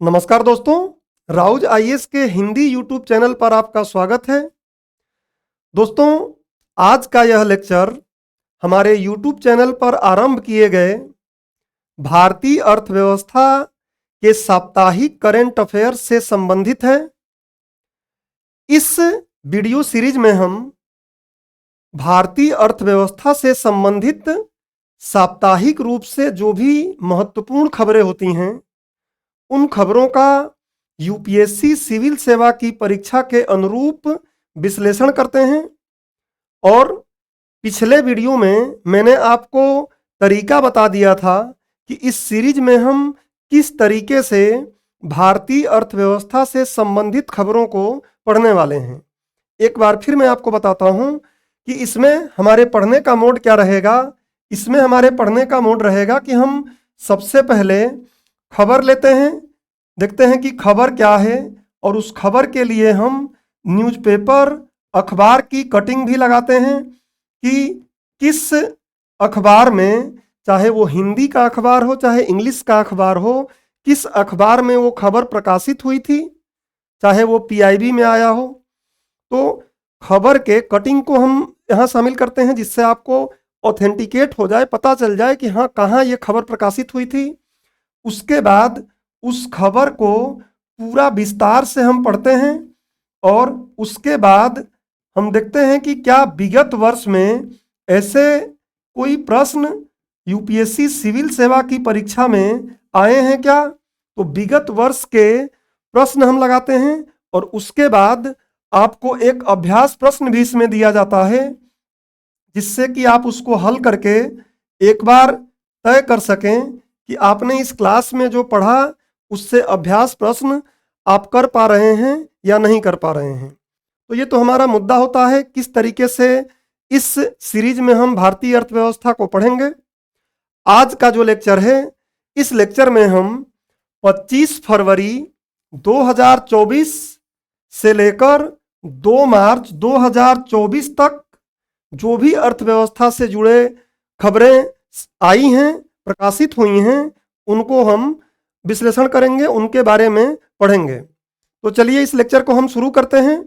नमस्कार दोस्तों, राउज आईएएस के हिंदी यूट्यूब चैनल पर आपका स्वागत है। दोस्तों, आज का यह लेक्चर हमारे यूट्यूब चैनल पर आरंभ किए गए भारतीय अर्थव्यवस्था के साप्ताहिक करंट अफेयर्स से संबंधित है। इस वीडियो सीरीज में हम भारतीय अर्थव्यवस्था से संबंधित साप्ताहिक रूप से जो भी महत्वपूर्ण खबरें होती हैं उन खबरों का यूपीएससी सिविल सेवा की परीक्षा के अनुरूप विश्लेषण करते हैं। और पिछले वीडियो में मैंने आपको तरीका बता दिया था कि इस सीरीज में हम किस तरीके से भारतीय अर्थव्यवस्था से संबंधित खबरों को पढ़ने वाले हैं। एक बार फिर मैं आपको बताता हूं कि इसमें हमारे पढ़ने का मोड क्या रहेगा। इसमें हमारे पढ़ने का मोड रहेगा कि हम सबसे पहले खबर लेते हैं, देखते हैं कि खबर क्या है, और उस खबर के लिए हम न्यूज़पेपर अखबार की कटिंग भी लगाते हैं कि किस अखबार में, चाहे वो हिंदी का अखबार हो चाहे इंग्लिश का अखबार हो, किस अखबार में वो खबर प्रकाशित हुई थी, चाहे वो पीआईबी में आया हो। तो खबर के कटिंग को हम यहाँ शामिल करते हैं जिससे आपको ऑथेंटिकेट हो जाए, पता चल जाए कि हाँ कहाँ ये खबर प्रकाशित हुई थी। उसके बाद उस खबर को पूरा विस्तार से हम पढ़ते हैं और उसके बाद हम देखते हैं कि क्या विगत वर्ष में ऐसे कोई प्रश्न यूपीएससी सिविल सेवा की परीक्षा में आए हैं क्या। तो विगत वर्ष के प्रश्न हम लगाते हैं और उसके बाद आपको एक अभ्यास प्रश्न भी इसमें दिया जाता है जिससे कि आप उसको हल करके एक बार तय कर सकें कि आपने इस क्लास में जो पढ़ा उससे अभ्यास प्रश्न आप कर पा रहे हैं या नहीं कर पा रहे हैं। तो ये तो हमारा मुद्दा होता है किस तरीके से इस सीरीज में हम भारतीय अर्थव्यवस्था को पढ़ेंगे। आज का जो लेक्चर है, इस लेक्चर में हम 25 फरवरी 2024 से लेकर 2 मार्च 2024 तक जो भी अर्थव्यवस्था से जुड़े खबरें आई हैं, प्रकाशित हुई हैं, उनको हम विश्लेषण करेंगे, उनके बारे में पढ़ेंगे। तो चलिए इस लेक्चर को हम शुरू करते हैं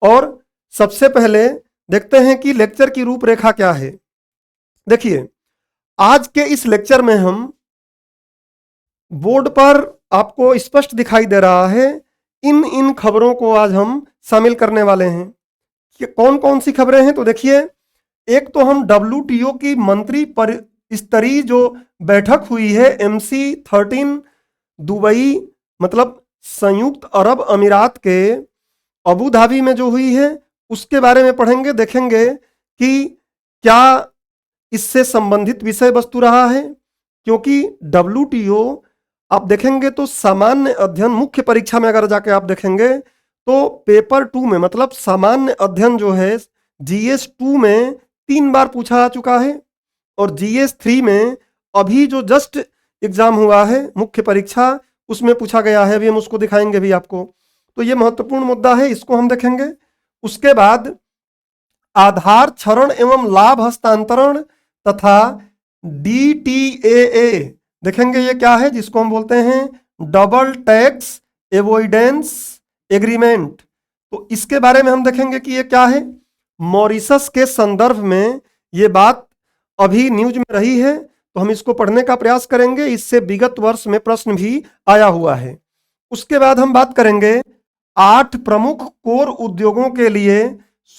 और सबसे पहले देखते हैं कि लेक्चर की रूपरेखा क्या है। देखिए, आज के इस लेक्चर में हम बोर्ड पर आपको स्पष्ट दिखाई दे रहा है इन खबरों को आज हम शामिल करने वाले हैं कि कौन कौन सी खबरें हैं। तो देखिए, एक तो हम WTO की मंत्री स्तरीय जो बैठक हुई है MC13 दुबई मतलब संयुक्त अरब अमीरात के अबू धाबी में जो हुई है उसके बारे में पढ़ेंगे, देखेंगे कि क्या इससे संबंधित विषय वस्तु रहा है। क्योंकि WTO आप देखेंगे तो सामान्य अध्ययन मुख्य परीक्षा में अगर जाके आप देखेंगे तो पेपर 2 में मतलब सामान्य अध्ययन जो है GS 2 में 3 बार पूछा जा चुका है और GS 3 में अभी जो जस्ट एग्जाम हुआ है मुख्य परीक्षा उसमें पूछा गया है। अभी हम उसको दिखाएंगे भी आपको। तो ये महत्वपूर्ण मुद्दा है, इसको हम देखेंगे। उसके बाद आधार क्षरण एवं लाभ हस्तांतरण तथा DTAA देखेंगे, ये क्या है, जिसको हम बोलते हैं डबल टैक्स एवॉइडेंस एग्रीमेंट। तो इसके बारे में हम देखेंगे कि ये क्या है। मॉरिशस के संदर्भ में ये बात अभी न्यूज में रही है तो हम इसको पढ़ने का प्रयास करेंगे, इससे विगत वर्ष में प्रश्न भी आया हुआ है। उसके बाद हम बात करेंगे 8 प्रमुख कोर उद्योगों के लिए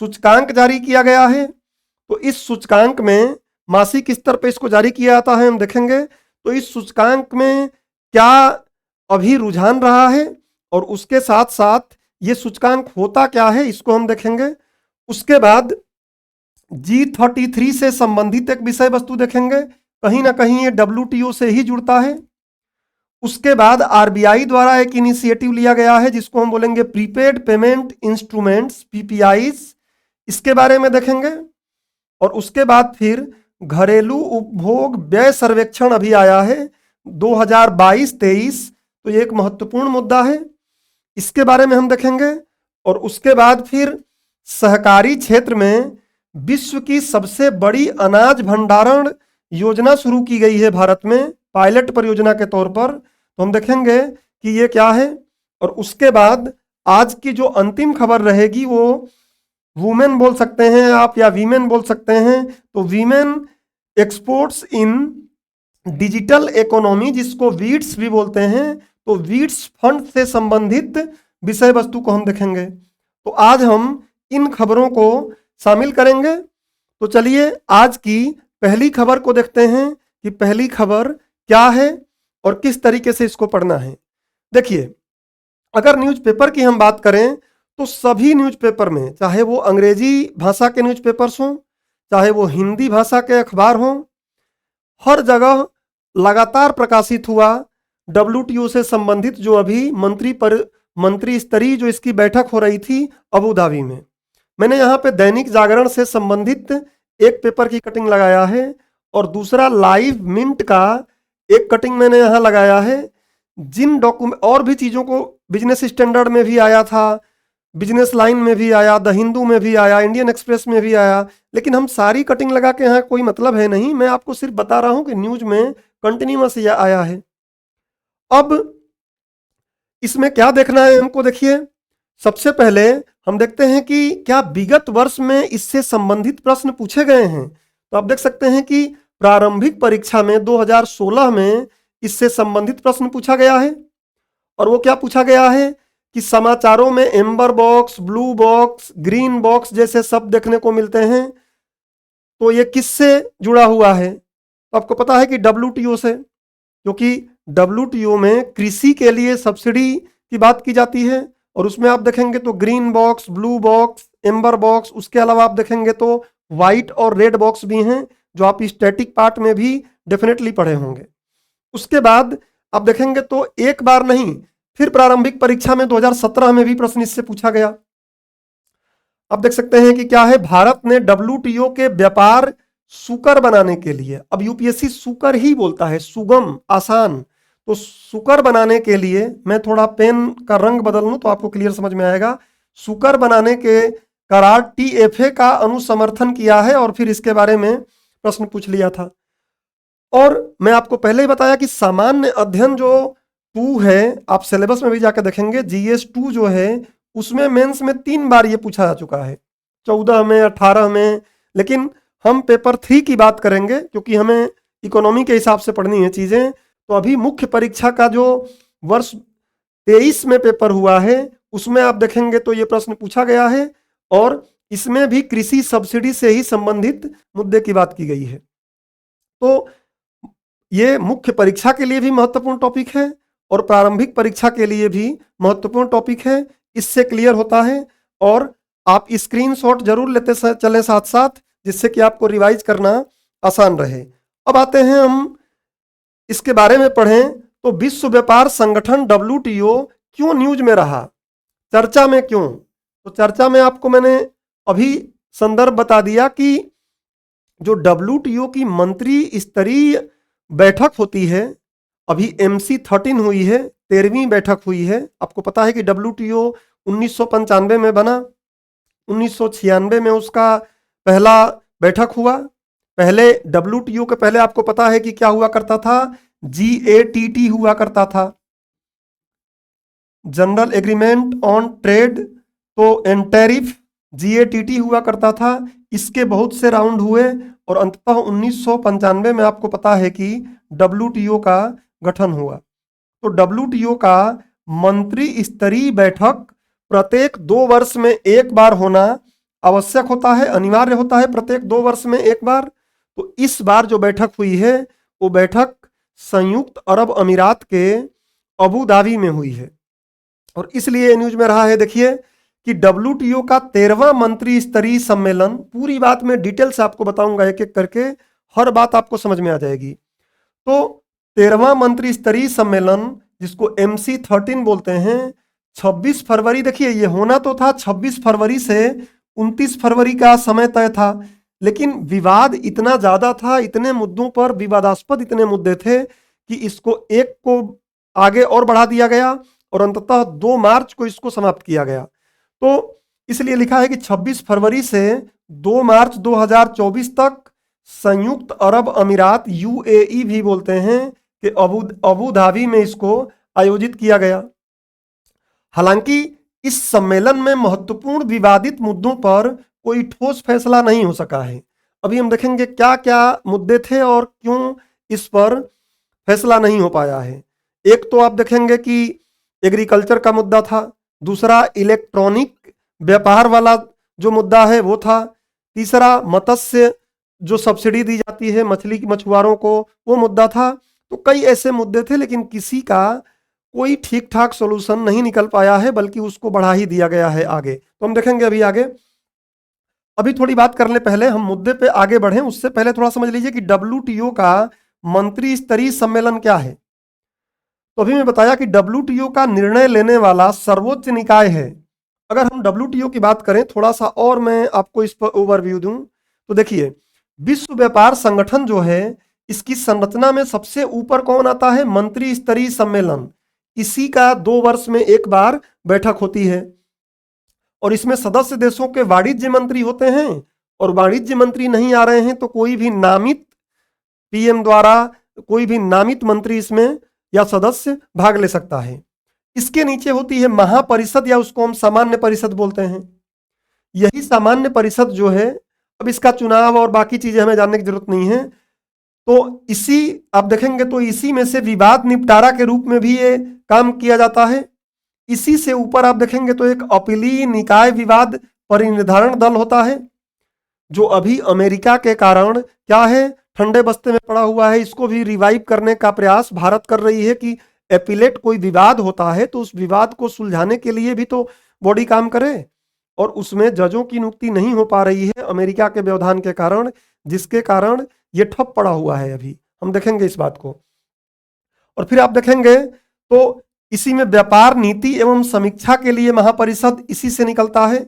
सूचकांक जारी किया गया है। तो इस सूचकांक में मासिक स्तर पर इसको जारी किया जाता है, हम देखेंगे। तो इस सूचकांक में क्या अभी रुझान रहा है और उसके साथ साथ ये सूचकांक होता क्या है, इसको हम देखेंगे। उसके बाद G33 से संबंधित एक विषय वस्तु देखेंगे, कहीं ना कहीं ये WTO से ही जुड़ता है। उसके बाद RBI द्वारा एक इनिशिएटिव लिया गया है जिसको हम बोलेंगे प्रीपेड पेमेंट इंस्ट्रूमेंट्स PPIs, इसके बारे में देखेंगे। और उसके बाद फिर घरेलू उपभोग व्यय सर्वेक्षण अभी आया है 2022-23, तो ये एक महत्वपूर्ण मुद्दा है, इसके बारे में हम देखेंगे। और उसके बाद फिर सहकारी क्षेत्र में विश्व की सबसे बड़ी अनाज भंडारण योजना शुरू की गई है भारत में पायलट परियोजना के तौर पर। तो हम देखेंगे कि ये क्या है। और उसके बाद आज की जो अंतिम खबर रहेगी वो वुमेन बोल सकते हैं आप या वीमेन बोल सकते हैं। तो वीमेन एक्सपोर्ट्स इन डिजिटल इकोनॉमी, जिसको वीट्स भी बोलते हैं, तो वीट्स फंड से संबंधित विषय वस्तु को हम देखेंगे। तो आज हम इन खबरों को शामिल करेंगे। तो चलिए आज की पहली खबर को देखते हैं कि पहली खबर क्या है और किस तरीके से इसको पढ़ना है। देखिए, अगर न्यूज़पेपर की हम बात करें तो सभी न्यूज़पेपर में, चाहे वो अंग्रेजी भाषा के न्यूज़पेपर्स हों, चाहे वो हिंदी भाषा के अखबार हों, हर जगह लगातार प्रकाशित हुआ WTO से संबंधित जो अभी मंत्री स्तरीय जो इसकी बैठक हो रही थी अबू धाबी में। मैंने यहाँ पे दैनिक जागरण से संबंधित एक पेपर की कटिंग लगाया है और दूसरा लाइव मिंट का एक कटिंग मैंने यहाँ लगाया है। जिन डॉक्यूमेंट और भी चीज़ों को बिजनेस स्टैंडर्ड में भी आया था, बिजनेस लाइन में भी आया, द हिंदू में भी आया, इंडियन एक्सप्रेस में भी आया, लेकिन हम सारी कटिंग लगा के यहाँ कोई मतलब है नहीं। मैं आपको सिर्फ बता रहा हूँ कि न्यूज में कंटिन्यूअस यह आया है। अब इसमें क्या देखना है हमको, देखिए सबसे पहले हम देखते हैं कि क्या विगत वर्ष में इससे संबंधित प्रश्न पूछे गए हैं। तो आप देख सकते हैं कि प्रारंभिक परीक्षा में 2016 में इससे संबंधित प्रश्न पूछा गया है। और वो क्या पूछा गया है कि समाचारों में amber box, blue box, green box जैसे शब्द देखने को मिलते हैं, तो ये किससे जुड़ा हुआ है। तो आपको पता है कि WTO से, क्योंकि WTO में कृषि के लिए सब्सिडी की बात की जाती है। और उसमें आप देखेंगे तो green box, blue box, amber box, उसके अलावा आप देखेंगे तो व्हाइट और रेड बॉक्स भी हैं, जो आप स्टैटिक पार्ट में भी डेफिनेटली पढ़े होंगे। उसके बाद आप देखेंगे तो एक बार नहीं, फिर प्रारंभिक परीक्षा में 2017 में भी प्रश्न इससे पूछा गया। आप देख सकते हैं कि क्या है, भारत ने WTO के व्यापार सुकर बनाने के लिए, अब यूपीएससी सुकर ही बोलता है, सुगम, आसान, तो सुकर बनाने के लिए मैं थोड़ा पेन का रंग बदल लूं तो आपको क्लियर समझ में आएगा। सुकर बनाने के करार TFA का अनुसमर्थन किया है और फिर इसके बारे में प्रश्न पूछ लिया था। और मैं आपको पहले ही बताया कि सामान्य अध्ययन जो 2 है, आप सिलेबस में भी जाकर देखेंगे, GS 2 जो है उसमें मेंस में 3 बार ये पूछा जा चुका है, 14 में, 18 में। लेकिन हम पेपर 3 की बात करेंगे क्योंकि हमें इकोनॉमी के हिसाब से पढ़नी है चीज़ें। तो अभी मुख्य परीक्षा का जो वर्ष 23 में पेपर हुआ है उसमें आप देखेंगे तो ये प्रश्न पूछा गया है और इसमें भी कृषि सब्सिडी से ही संबंधित मुद्दे की बात की गई है। तो ये मुख्य परीक्षा के लिए भी महत्वपूर्ण टॉपिक है और प्रारंभिक परीक्षा के लिए भी महत्वपूर्ण टॉपिक है, इससे क्लियर होता है। और आप स्क्रीनशॉट जरूर लेते चलें साथ साथ, जिससे कि आपको रिवाइज करना आसान रहे। अब आते हैं हम इसके बारे में पढ़ें तो विश्व व्यापार संगठन WTO क्यों न्यूज में रहा, चर्चा में क्यों। तो चर्चा में आपको मैंने अभी संदर्भ बता दिया कि जो WTO की मंत्री स्तरीय बैठक होती है, अभी MC13 हुई है, 13वीं बैठक हुई है। आपको पता है कि WTO 1995 में बना, 1996 में उसका पहला बैठक हुआ। पहले WTO के पहले आपको पता है कि क्या हुआ करता था, GATT हुआ करता था, जनरल एग्रीमेंट ऑन ट्रेड तो एंड टैरिफ, GATT हुआ करता था। इसके बहुत से राउंड हुए और अंततः 1995 में आपको पता है कि WTO का गठन हुआ। तो WTO का मंत्री स्तरीय बैठक प्रत्येक 2 वर्ष में एक बार होना आवश्यक होता है, अनिवार्य होता है, प्रत्येक 2 वर्ष में एक बार। तो इस बार जो बैठक हुई है वो बैठक संयुक्त अरब अमीरात के अबू धाबी में हुई है और इसलिए न्यूज में रहा है। देखिए कि WTO का 13वां मंत्री स्तरीय सम्मेलन, पूरी बात में डिटेल से आपको बताऊंगा एक एक करके, हर बात आपको समझ में आ जाएगी। तो 13वां मंत्री स्तरीय सम्मेलन, जिसको MC13 बोलते हैं, 26 फरवरी, देखिए ये होना तो था 26 फरवरी से 29 फरवरी का समय तय था, लेकिन विवाद इतना ज्यादा था, इतने मुद्दों पर विवादास्पद इतने मुद्दे थे कि इसको एक को आगे और बढ़ा दिया गया और अंततः 2 मार्च को इसको समाप्त किया गया। तो इसलिए लिखा है कि 26 फरवरी से 2 मार्च 2024 तक संयुक्त अरब अमीरात, UAE भी बोलते हैं, कि अबू धाबी में इसको आयोजित किया गया। हालांकि इस सम्मेलन में महत्वपूर्ण विवादित मुद्दों पर कोई ठोस फैसला नहीं हो सका है। अभी हम देखेंगे क्या क्या मुद्दे थे और क्यों इस पर फैसला नहीं हो पाया है। एक तो आप देखेंगे कि एग्रीकल्चर का मुद्दा था, दूसरा इलेक्ट्रॉनिक व्यापार वाला जो मुद्दा है वो था, तीसरा मत्स्य जो सब्सिडी दी जाती है मछली की मछुआरों को वो मुद्दा था। तो कई ऐसे मुद्दे थे लेकिन किसी का कोई ठीक ठाक सोल्यूशन नहीं निकल पाया है, बल्कि उसको बढ़ा ही दिया गया है आगे। तो हम देखेंगे अभी आगे। अभी थोड़ी बात करने पहले हम मुद्दे पे आगे बढ़े उससे पहले थोड़ा समझ लीजिए कि डब्ल्यूटीओ का मंत्री स्तरीय सम्मेलन क्या है। तो अभी मैं बताया कि डब्ल्यूटीओ का निर्णय लेने वाला सर्वोच्च निकाय है। अगर हम डब्ल्यूटीओ की बात करें थोड़ा सा और मैं आपको इस पर ओवरव्यू दूं तो देखिए, विश्व व्यापार संगठन जो है इसकी संरचना में सबसे ऊपर कौन आता है? मंत्री स्तरीय सम्मेलन। इसी का 2 वर्ष में एक बार बैठक होती है और इसमें सदस्य देशों के वाणिज्य मंत्री होते हैं, और वाणिज्य मंत्री नहीं आ रहे हैं तो कोई भी नामित पीएम द्वारा कोई भी नामित मंत्री इसमें या सदस्य भाग ले सकता है। इसके नीचे होती है महापरिषद या उसको हम सामान्य परिषद बोलते हैं। यही सामान्य परिषद जो है, अब इसका चुनाव और बाकी चीजें हमें जानने की जरूरत नहीं है, तो इसी आप देखेंगे तो इसी में से विवाद निपटारा के रूप में भी ये काम किया जाता है। इसी से ऊपर आप देखेंगे तो एक अपीलीय निकाय विवाद परिनिर्धारण दल होता है, जो अभी अमेरिका के कारण क्या है ठंडे बस्ते में पड़ा हुआ है। इसको भी रिवाइव करने का प्रयास भारत कर रही है कि एपिलेट कोई विवाद होता है तो उस विवाद को सुलझाने के लिए भी तो बॉडी काम करे, और उसमें जजों की नियुक्ति नहीं हो पा रही है अमेरिका के व्यवधान के कारण, जिसके कारण ये ठप पड़ा हुआ है। अभी हम देखेंगे इस बात को। और फिर आप देखेंगे तो इसी में व्यापार नीति एवं समीक्षा के लिए महापरिषद इसी से निकलता है।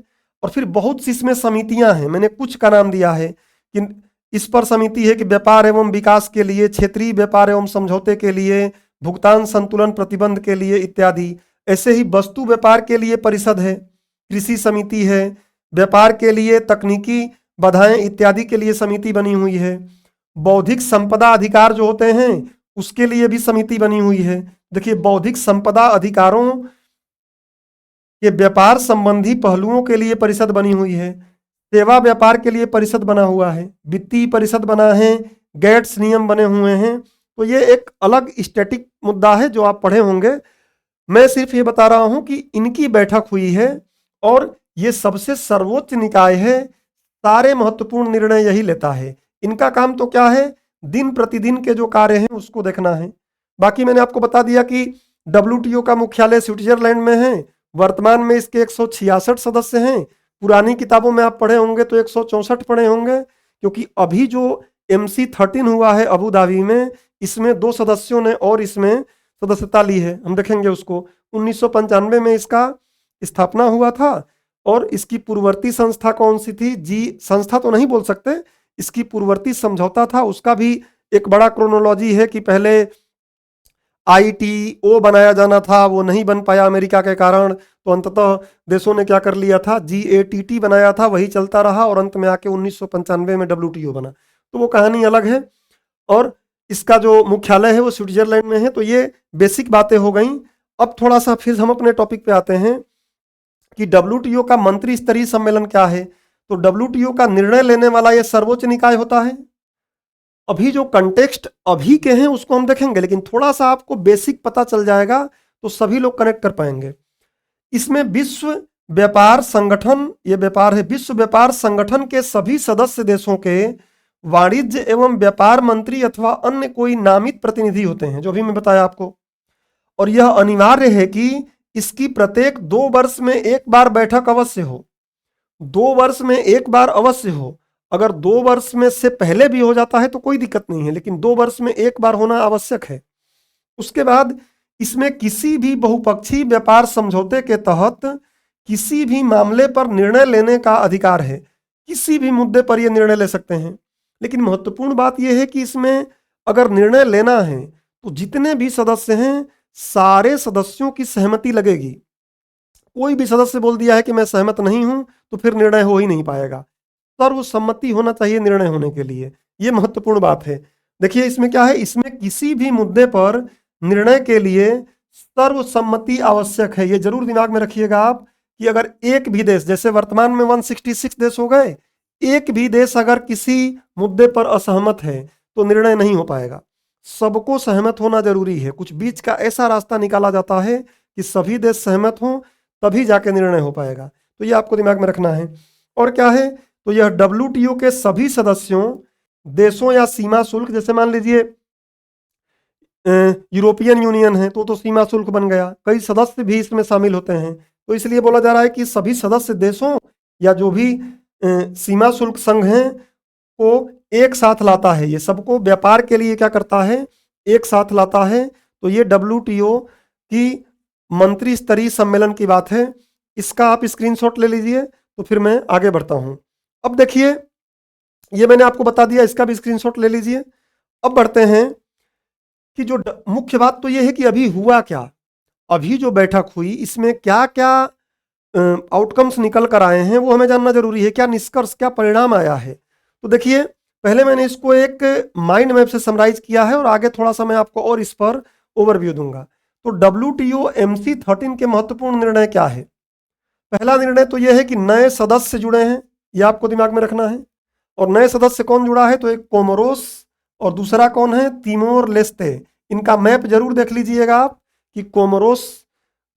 और फिर बहुत सी इसमें समितियां हैं, मैंने कुछ का नाम दिया है कि इस पर समिति है कि व्यापार एवं विकास के लिए, क्षेत्रीय व्यापार एवं समझौते के लिए, भुगतान संतुलन प्रतिबंध के लिए इत्यादि। ऐसे ही वस्तु व्यापार के लिए परिषद है, कृषि समिति है, व्यापार के लिए तकनीकी बाधाएं इत्यादि के लिए समिति बनी हुई है, बौद्धिक संपदा अधिकार जो होते हैं उसके लिए भी समिति बनी हुई है। देखिए, बौद्धिक संपदा अधिकारों के व्यापार संबंधी पहलुओं के लिए परिषद बनी हुई है, सेवा व्यापार के लिए परिषद बना हुआ है, वित्तीय परिषद बना है, गेट्स नियम बने हुए हैं। तो ये एक अलग स्टैटिक मुद्दा है जो आप पढ़े होंगे। मैं सिर्फ ये बता रहा हूं कि इनकी बैठक हुई है और ये सबसे सर्वोच्च निकाय है, सारे महत्वपूर्ण निर्णय यही लेता है। इनका काम तो क्या है? दिन प्रतिदिन के जो कार्य हैं उसको देखना है। बाकी मैंने आपको बता दिया कि डब्ल्यूटीओ का मुख्यालय स्विट्जरलैंड में है। वर्तमान में इसके 166 सदस्य हैं। पुरानी किताबों में आप पढ़े होंगे तो 164 पढ़े होंगे, क्योंकि अभी जो MC13 हुआ है अबू धाबी में, इसमें 2 सदस्यों ने और इसमें सदस्यता ली है। हम देखेंगे उसको। 1995 में इसका स्थापना हुआ था और इसकी पूर्ववर्ती संस्था कौन सी थी? संस्था तो नहीं बोल सकते, इसकी पूर्ववर्ती समझौता था। उसका भी एक बड़ा क्रोनोलॉजी है कि पहले ITO बनाया जाना था, वो नहीं बन पाया अमेरिका के कारण, तो अंततः देशों ने क्या कर लिया था, GATT बनाया था, वही चलता रहा और अंत में आके 1995 में WTO बना। तो वो कहानी अलग है और इसका जो मुख्यालय है वो स्विट्जरलैंड में है। तो ये बेसिक बातें हो गई। अब थोड़ा सा फिर हम अपने टॉपिक पे आते हैं कि WTO का मंत्री स्तरीय सम्मेलन क्या है। तो WTO का निर्णय लेने वाला ये सर्वोच्च निकाय होता है। अभी जो कंटेक्स्ट अभी के हैं उसको हम देखेंगे, लेकिन थोड़ा सा आपको बेसिक पता चल जाएगा तो सभी लोग कनेक्ट कर पाएंगे। इसमें विश्व व्यापार संगठन, ये व्यापार है, विश्व व्यापार संगठन के सभी सदस्य देशों के वाणिज्य एवं व्यापार मंत्री अथवा अन्य कोई नामित प्रतिनिधि होते हैं, जो भी मैं बताया आपको। और यह अनिवार्य है कि इसकी प्रत्येक 2 वर्ष में एक बार बैठक अवश्य हो। 2 वर्ष में एक बार अवश्य हो। अगर 2 वर्ष में से पहले भी हो जाता है तो कोई दिक्कत नहीं है, लेकिन 2 वर्ष में एक बार होना आवश्यक है। उसके बाद इसमें किसी भी बहुपक्षीय व्यापार समझौते के तहत किसी भी मामले पर निर्णय लेने का अधिकार है। किसी भी मुद्दे पर यह निर्णय ले सकते हैं। लेकिन महत्वपूर्ण बात यह है कि इसमें अगर निर्णय लेना है तो जितने भी सदस्य हैं सारे सदस्यों की सहमति लगेगी। कोई भी सदस्य बोल दिया है कि मैं सहमत नहीं हूं तो फिर निर्णय हो ही नहीं पाएगा। सर्वसम्मति होना चाहिए निर्णय होने के लिए। यह महत्वपूर्ण बात है। देखिए इसमें क्या है, इसमें किसी भी मुद्दे पर निर्णय के लिए सर्वसम्मति आवश्यक है। ये जरूर दिमाग में रखिएगा आप कि अगर एक भी देश, जैसे वर्तमान में 166 देश हो गए, एक भी देश अगर किसी मुद्दे पर असहमत है तो निर्णय नहीं हो पाएगा। सबको सहमत होना जरूरी है। कुछ बीच का ऐसा रास्ता निकाला जाता है कि सभी देश सहमत हों तभी जाके निर्णय हो पाएगा। तो ये आपको दिमाग में रखना है। और क्या है, तो यह WTO के सभी सदस्यों देशों या सीमा शुल्क, जैसे मान लीजिए यूरोपियन यूनियन है तो सीमा शुल्क बन गया, कई सदस्य भी इसमें शामिल होते हैं। तो इसलिए बोला जा रहा है कि सभी सदस्य देशों या जो भी सीमा शुल्क संघ हैं को एक साथ लाता है। ये सबको व्यापार के लिए क्या करता है, एक साथ लाता है। तो ये WTO की मंत्री स्तरीय सम्मेलन की बात है। इसका आप स्क्रीनशॉट ले लीजिए। तो फिर मैं आगे बढ़ता हूं। अब देखिए, ये मैंने आपको बता दिया, इसका भी स्क्रीनशॉट ले लीजिए। अब बढ़ते हैं कि जो मुख्य बात तो ये है कि अभी हुआ क्या, अभी जो बैठक हुई इसमें क्या क्या आउटकम्स निकल कर आए हैं वो हमें जानना जरूरी है। क्या निष्कर्ष, क्या परिणाम आया है। तो देखिए, पहले मैंने इसको एक माइंड मैप से समराइज किया है और आगे थोड़ा सा मैं आपको और इस पर ओवरव्यू दूंगा। तो WTO MC13 के महत्वपूर्ण निर्णय क्या है। पहला निर्णय तो यह है कि नए सदस्य जुड़े हैं, ये आपको दिमाग में रखना है। और नए सदस्य कौन जुड़ा है, तो एक कोमोरोस और दूसरा कौन है, तिमोर लेस्ते। इनका मैप जरूर देख लीजिएगा आप कि कोमोरोस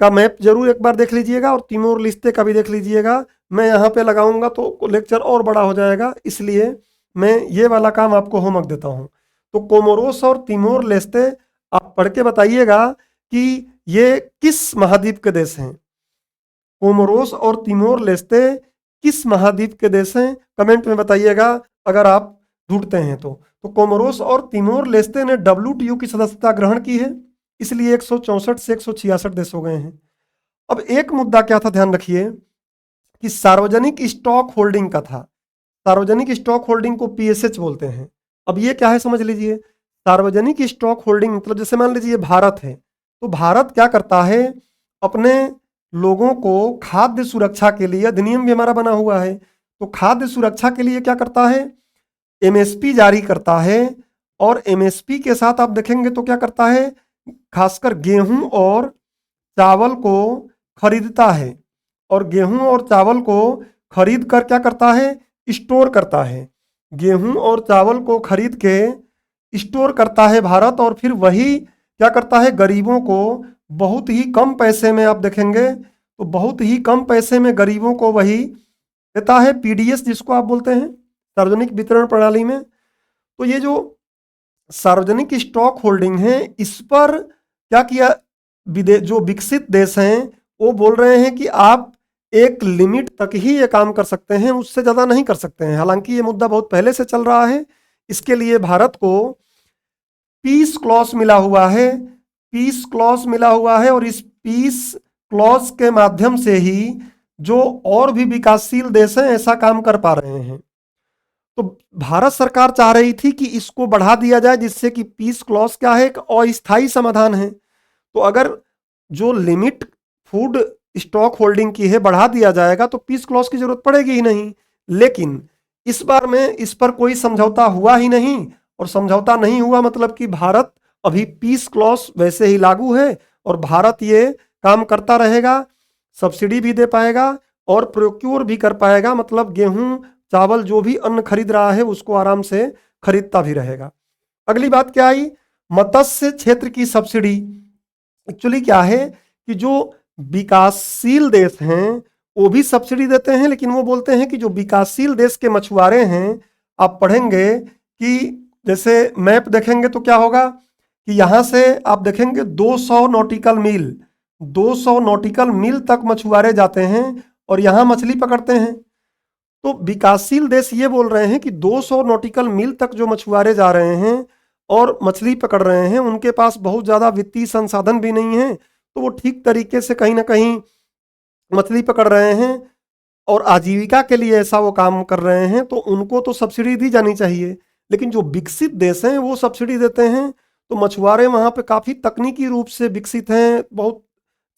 का मैप जरूर एक बार देख लीजिएगा और तिमोर लेस्ते का भी देख लीजिएगा। मैं यहाँ पे लगाऊंगा तो लेक्चर और बड़ा हो जाएगा, इसलिए मैं ये वाला काम आपको होमवर्क देता हूँ। तो कोमोरोस और तिमोर लेस्ते आप पढ़ के बताइएगा कि ये किस महाद्वीप के देश हैं। कोमोरोस और तिमोर लेस्ते किस महाद्वीप के देश हैं, कमेंट में बताइएगा अगर आप ढूंढते हैं तो कोमोरोस और तिमोर लेस्ते ने WTO की सदस्यता ग्रहण की है, इसलिए 164 से 166 देश हो गए हैं। अब एक मुद्दा क्या था, ध्यान रखिए कि सार्वजनिक स्टॉक होल्डिंग का था। सार्वजनिक स्टॉक होल्डिंग को PSH बोलते हैं। अब ये क्या है समझ लीजिए। सार्वजनिक स्टॉक होल्डिंग मतलब जैसे मान लीजिए भारत है, तो भारत क्या करता है, अपने लोगों को खाद्य सुरक्षा के लिए, अधिनियम भी हमारा बना हुआ है, तो खाद्य सुरक्षा के लिए क्या करता है, MSP जारी करता है। और MSP के साथ आप देखेंगे तो क्या करता है, खासकर गेहूं और चावल को खरीदता है। और गेहूं और चावल को खरीद कर क्या करता है, स्टोर करता है। गेहूं और चावल को खरीद के स्टोर करता है भारत, और फिर वही क्या करता है, गरीबों को बहुत ही कम पैसे में, आप देखेंगे तो बहुत ही कम पैसे में गरीबों को वही देता है, PDS जिसको आप बोलते हैं, सार्वजनिक वितरण प्रणाली में। तो ये जो सार्वजनिक स्टॉक होल्डिंग है, इस पर क्या किया, जो विकसित देश हैं वो बोल रहे हैं कि आप एक लिमिट तक ही ये काम कर सकते हैं, उससे ज़्यादा नहीं कर सकते हैं। हालांकि ये मुद्दा बहुत पहले से चल रहा है। इसके लिए भारत को पीस क्लॉज मिला हुआ है, पीस क्लॉज मिला हुआ है। और इस पीस क्लॉज के माध्यम से ही जो और भी विकासशील देश हैं ऐसा काम कर पा रहे हैं। तो भारत सरकार चाह रही थी कि इसको बढ़ा दिया जाए, जिससे कि पीस क्लॉज क्या है, एक अस्थायी समाधान है। तो अगर जो लिमिट फूड स्टॉक होल्डिंग की है बढ़ा दिया जाएगा तो पीस क्लॉज की जरूरत पड़ेगी ही नहीं। लेकिन इस बार में इस पर कोई समझौता हुआ ही नहीं, और समझौता नहीं हुआ मतलब कि भारत अभी पीस क्लॉज वैसे ही लागू है और भारत ये काम करता रहेगा, सब्सिडी भी दे पाएगा और प्रोक्योर भी कर पाएगा, मतलब गेहूं चावल जो भी अन्न खरीद रहा है उसको आराम से खरीदता भी रहेगा। अगली बात क्या आई, मत्स्य क्षेत्र की सब्सिडी। एक्चुअली क्या है कि जो विकासशील देश हैं वो भी सब्सिडी देते हैं, लेकिन वो बोलते हैं कि जो विकासशील देश के मछुआरे हैं, आप पढ़ेंगे कि जैसे मैप देखेंगे तो क्या होगा कि यहाँ से आप देखेंगे 200 नॉटिकल मील, 200 नॉटिकल मील तक मछुआरे जाते हैं और यहाँ मछली पकड़ते हैं। तो विकासशील देश ये बोल रहे हैं कि 200 नॉटिकल मील तक जो मछुआरे जा रहे हैं और मछली पकड़ रहे हैं, उनके पास बहुत ज़्यादा वित्तीय संसाधन भी नहीं है, तो वो ठीक तरीके से कहीं ना कहीं मछली पकड़ रहे हैं और आजीविका के लिए ऐसा वो काम कर रहे हैं, तो उनको तो सब्सिडी दी जानी चाहिए। लेकिन जो विकसित देश हैं वो सब्सिडी देते हैं, तो मछुआरे वहाँ पे काफ़ी तकनीकी रूप से विकसित हैं, बहुत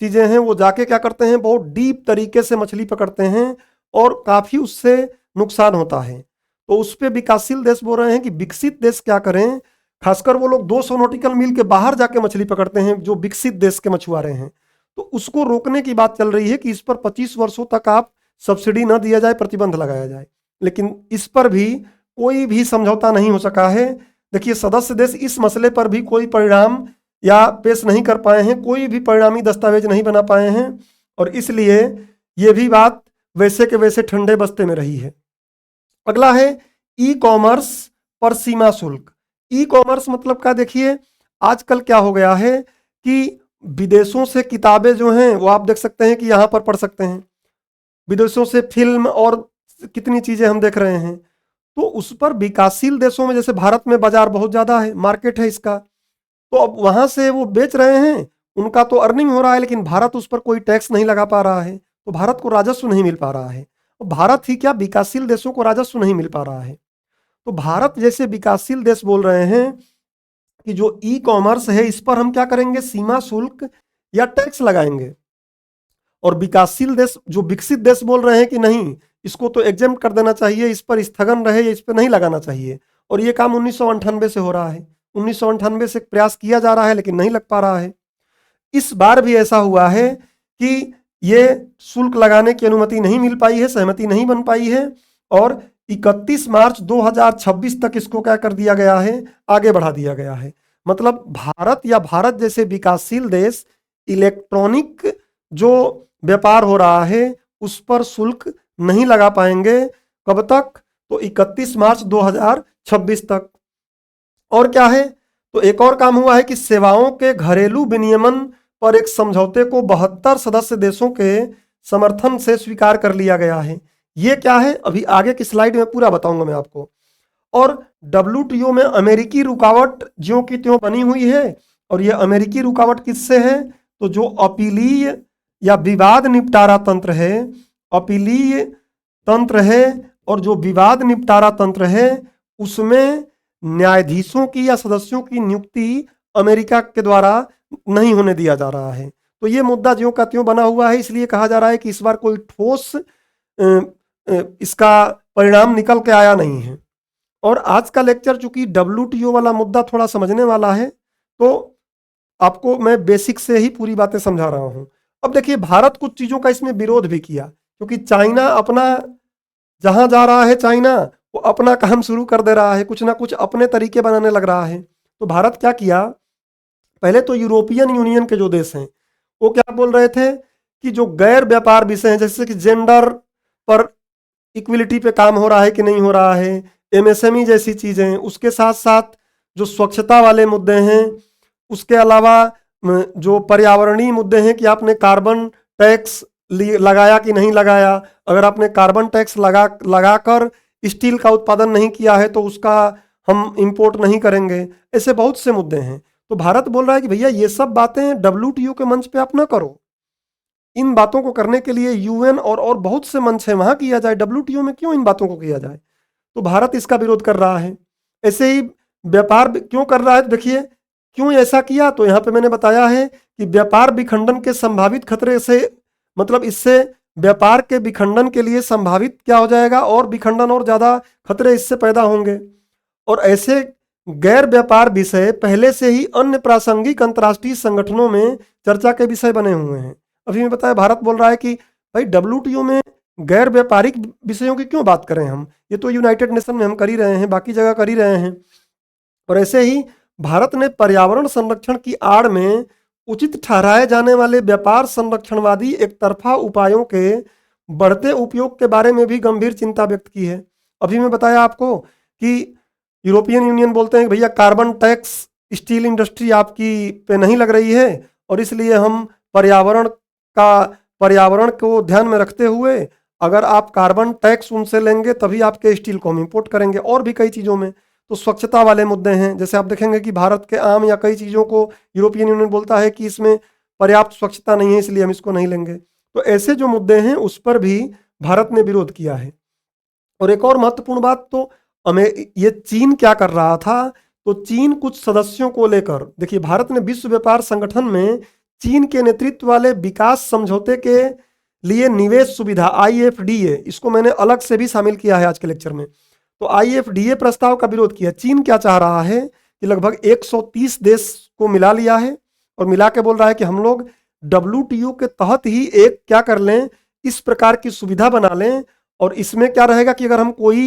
चीज़ें हैं, वो जाके क्या करते हैं, बहुत डीप तरीके से मछली पकड़ते हैं और काफ़ी उससे नुकसान होता है। तो उस पर विकासशील देश बोल रहे हैं कि विकसित देश क्या करें, खासकर वो लोग 200 नॉटिकल मील के बाहर जाके मछली पकड़ते हैं, जो विकसित देश के मछुआरे हैं। तो उसको रोकने की बात चल रही है कि इस पर 25 वर्षों तक आप सब्सिडी न दिया जाए, प्रतिबंध लगाया जाए। लेकिन इस पर भी कोई भी समझौता नहीं हो सका है। देखिए, सदस्य देश इस मसले पर भी कोई परिणाम या पेश नहीं कर पाए हैं, कोई भी परिणामी दस्तावेज नहीं बना पाए हैं, और इसलिए ये भी बात वैसे के वैसे ठंडे बस्ते में रही है। अगला है ई कॉमर्स पर सीमा शुल्क। ई कॉमर्स मतलब क्या, देखिए आजकल क्या हो गया है कि विदेशों से किताबें जो हैं वो आप देख सकते हैं कि यहाँ पर पढ़ सकते हैं, विदेशों से फिल्म और कितनी चीज़ें हम देख रहे हैं। तो उस पर विकासशील देशों में, जैसे भारत में बाजार बहुत ज़्यादा है, मार्केट है इसका, तो अब वहाँ से वो बेच रहे हैं, उनका तो अर्निंग हो रहा है, लेकिन भारत उस पर कोई टैक्स नहीं लगा पा रहा है, तो भारत को राजस्व नहीं मिल पा रहा है। भारत ही क्या, विकासशील देशों को राजस्व नहीं मिल पा रहा है। तो भारत जैसे विकासशील देश बोल रहे हैं कि जो ई कॉमर्स है इस पर हम क्या करेंगे, सीमा शुल्क या टैक्स लगाएंगे। और विकासशील देश, जो विकसित देश, बोल रहे हैं कि नहीं, इसको तो एग्जेम्प्ट कर देना चाहिए, इस पर स्थगन रहे, इस पर नहीं लगाना चाहिए। और ये काम 1998 से हो रहा है, 1998 से प्रयास किया जा रहा है, लेकिन नहीं लग पा रहा है। इस बार भी ऐसा हुआ है कि ये शुल्क लगाने की अनुमति नहीं मिल पाई है, सहमति नहीं बन पाई है, और 31 मार्च 2026 तक इसको क्या कर दिया गया है, आगे बढ़ा दिया गया है। मतलब भारत या भारत जैसे विकासशील देश इलेक्ट्रॉनिक जो व्यापार हो रहा है उस पर शुल्क नहीं लगा पाएंगे। कब तक, तो 31 मार्च 2026 तक। और क्या है, तो एक और काम हुआ है कि सेवाओं के घरेलू विनियमन पर एक समझौते को 72 सदस्य देशों के समर्थन से स्वीकार कर लिया गया है। ये क्या है, अभी आगे की स्लाइड में पूरा बताऊंगा मैं आपको। और WTO में अमेरिकी रुकावट ज्यों की त्यों बनी हुई है, और ये अमेरिकी रुकावट किससे है, तो जो अपीलीय या विवाद निपटारा तंत्र है, अपीलीय तंत्र है, और जो विवाद निपटारा तंत्र है उसमें न्यायाधीशों की या सदस्यों की नियुक्ति अमेरिका के द्वारा नहीं होने दिया जा रहा है। तो ये मुद्दा ज्यों का त्यों बना हुआ है, इसलिए कहा जा रहा है कि इस बार कोई ठोस इसका परिणाम निकल के आया नहीं है। और आज का लेक्चर चूंकि WTO वाला मुद्दा थोड़ा समझने वाला है, तो आपको मैं बेसिक से ही पूरी बातें समझा रहा हूं। अब देखिए, भारत कुछ चीजों का इसमें विरोध भी किया, क्योंकि चाइना अपना, जहां जा रहा है चाइना, वो अपना काम शुरू कर दे रहा है, कुछ ना कुछ अपने तरीके बनाने लग रहा है। तो भारत क्या किया, पहले तो यूरोपियन यूनियन के जो देश हैं वो क्या बोल रहे थे कि जो गैर व्यापार विषय हैं, जैसे कि जेंडर पर इक्विलिटी पे काम हो रहा है कि नहीं हो रहा है, MSME जैसी चीजें, उसके साथ साथ जो स्वच्छता वाले मुद्दे हैं, उसके अलावा जो पर्यावरणीय मुद्दे हैं कि आपने कार्बन टैक्स लगाया कि नहीं लगाया, अगर आपने कार्बन टैक्स लगाकर स्टील का उत्पादन नहीं किया है तो उसका हम इंपोर्ट नहीं करेंगे। ऐसे बहुत से मुद्दे हैं। तो भारत बोल रहा है कि भैया ये सब बातें WTO के मंच पे आप ना करो, इन बातों को करने के लिए UN और बहुत से मंच है, वहां किया जाए, WTO में क्यों इन बातों को किया जाए। तो भारत इसका विरोध कर रहा है। ऐसे ही व्यापार क्यों कर रहा है, तो देखिए क्यों ऐसा किया, तो यहाँ पे मैंने बताया है कि व्यापार विखंडन के संभावित खतरे से, मतलब इससे व्यापार के विखंडन के लिए संभावित क्या हो जाएगा, और विखंडन और ज्यादा खतरे इससे पैदा होंगे। और ऐसे गैर व्यापार विषय पहले से ही अन्य प्रासंगिक अंतर्राष्ट्रीय संगठनों में चर्चा के विषय बने हुए हैं। अभी मैं बताया, भारत बोल रहा है कि भाई WTO में गैर व्यापारिक विषयों की क्यों बात करें हम, ये तो यूनाइटेड नेशन में हम कर ही रहे हैं, बाकी जगह कर ही रहे हैं। और ऐसे ही भारत ने पर्यावरण संरक्षण की आड़ में उचित ठहराए जाने वाले व्यापार संरक्षणवादी एक तरफा उपायों के बढ़ते उपयोग के बारे में भी गंभीर चिंता व्यक्त की है। अभी मैं बताया आपको कि यूरोपियन यूनियन बोलते हैं कि भैया कार्बन टैक्स स्टील इंडस्ट्री आपकी पे नहीं लग रही है, और इसलिए हम पर्यावरण को ध्यान में रखते हुए अगर आप कार्बन टैक्स उनसे लेंगे तभी आपके स्टील को हम इंपोर्ट करेंगे। और भी कई चीज़ों में, तो स्वच्छता वाले मुद्दे हैं, जैसे आप देखेंगे कि भारत के आम या कई चीज़ों को यूरोपियन यूनियन बोलता है कि इसमें पर्याप्त स्वच्छता नहीं है, इसलिए हम इसको नहीं लेंगे। तो ऐसे जो मुद्दे हैं उस पर भी भारत ने विरोध किया है। और एक और महत्वपूर्ण बात, तो ये चीन क्या कर रहा था, तो चीन कुछ सदस्यों को लेकर, देखिए भारत ने विश्व व्यापार संगठन में चीन के नेतृत्व वाले विकास समझौते के लिए निवेश सुविधा IFDA, इसको मैंने अलग से भी शामिल किया है आज के लेक्चर में। तो IFDA प्रस्ताव का विरोध किया। चीन क्या चाह रहा है कि लगभग 130 देश को मिला लिया है और मिला के बोल रहा है कि हम लोग WTO के तहत ही एक क्या कर लें, इस प्रकार की सुविधा बना लें। और इसमें क्या रहेगा कि अगर हम कोई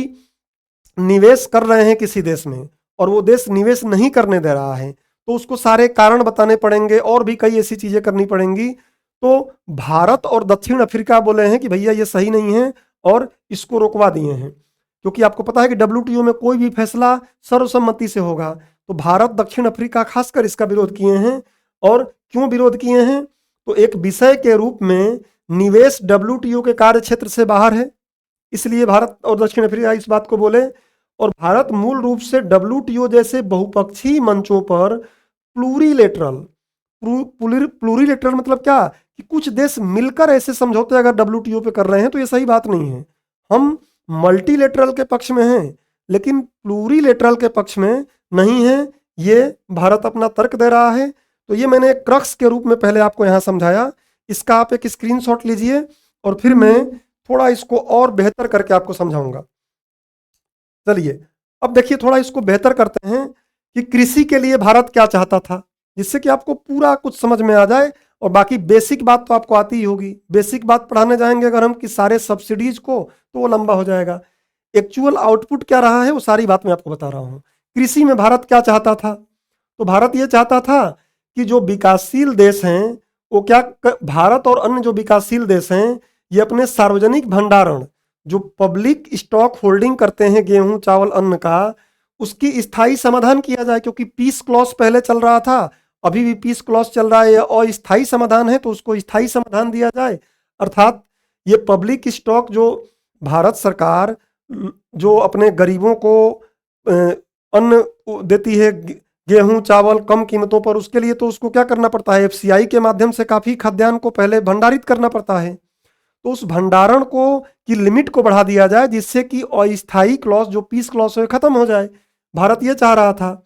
निवेश कर रहे हैं किसी देश में और वो देश निवेश नहीं करने दे रहा है तो उसको सारे कारण बताने पड़ेंगे और भी कई ऐसी चीजें करनी पड़ेंगी। तो भारत और दक्षिण अफ्रीका बोले हैं कि भैया ये सही नहीं है और इसको रोकवा दिए हैं, क्योंकि आपको पता है कि WTO में कोई भी फैसला सर्वसम्मति से होगा। तो भारत दक्षिण अफ्रीका खासकर इसका विरोध किए हैं। और क्यों विरोध किए हैं, तो एक विषय के रूप में निवेश WTO के कार्य क्षेत्र से बाहर है, इसलिए भारत और दक्षिण अफ्रीका इस बात को बोले। और भारत मूल रूप से WTO जैसे बहुपक्षीय मंचों पर प्लूरीलेटरल प्लूरीलेटरल मतलब क्या कि कुछ देश मिलकर ऐसे समझौते अगर WTO पे कर रहे हैं तो ये सही बात नहीं है। हम मल्टीलेटरल के पक्ष में हैं लेकिन प्लूरीलेटरल के पक्ष में नहीं है, ये भारत अपना तर्क दे रहा है। तो ये मैंने क्रक्स के रूप में पहले आपको यहाँ समझाया, इसका आप एक स्क्रीनशॉट लीजिए और फिर मैं थोड़ा इसको और बेहतर करके आपको समझाऊंगा। चलिए अब देखिए थोड़ा इसको बेहतर करते हैं कि कृषि के लिए भारत क्या चाहता था, जिससे कि आपको पूरा कुछ समझ में आ जाए। और बाकी बेसिक बात तो आपको आती ही होगी, बेसिक बात पढ़ाने जाएंगे अगर हम कि सारे सब्सिडीज को तो वो लंबा हो जाएगा। एक्चुअल आउटपुट क्या रहा है वो सारी बात मैं आपको बता रहा हूँ। कृषि में भारत क्या चाहता था, तो भारत ये चाहता था कि जो विकासशील देश हैं वो भारत और अन्य जो विकासशील देश हैं ये अपने सार्वजनिक भंडारण जो पब्लिक स्टॉक होल्डिंग करते हैं गेहूं चावल अन्न का, उसकी स्थायी समाधान किया जाए। क्योंकि पीस क्लॉज पहले चल रहा था, अभी भी पीस क्लॉज चल रहा है, और स्थायी समाधान है तो उसको स्थायी समाधान दिया जाए। अर्थात ये पब्लिक स्टॉक जो भारत सरकार जो अपने गरीबों को अन्न देती है गेहूं चावल कम कीमतों पर, उसके लिए तो उसको क्या करना पड़ता है, FCI के माध्यम से काफी खाद्यान्न को पहले भंडारित करना पड़ता है। तो उस भंडारण को की लिमिट को बढ़ा दिया जाए जिससे कि अस्थायी क्लॉज जो पीस क्लॉज है खत्म हो जाए। भारत ये चाह रहा था,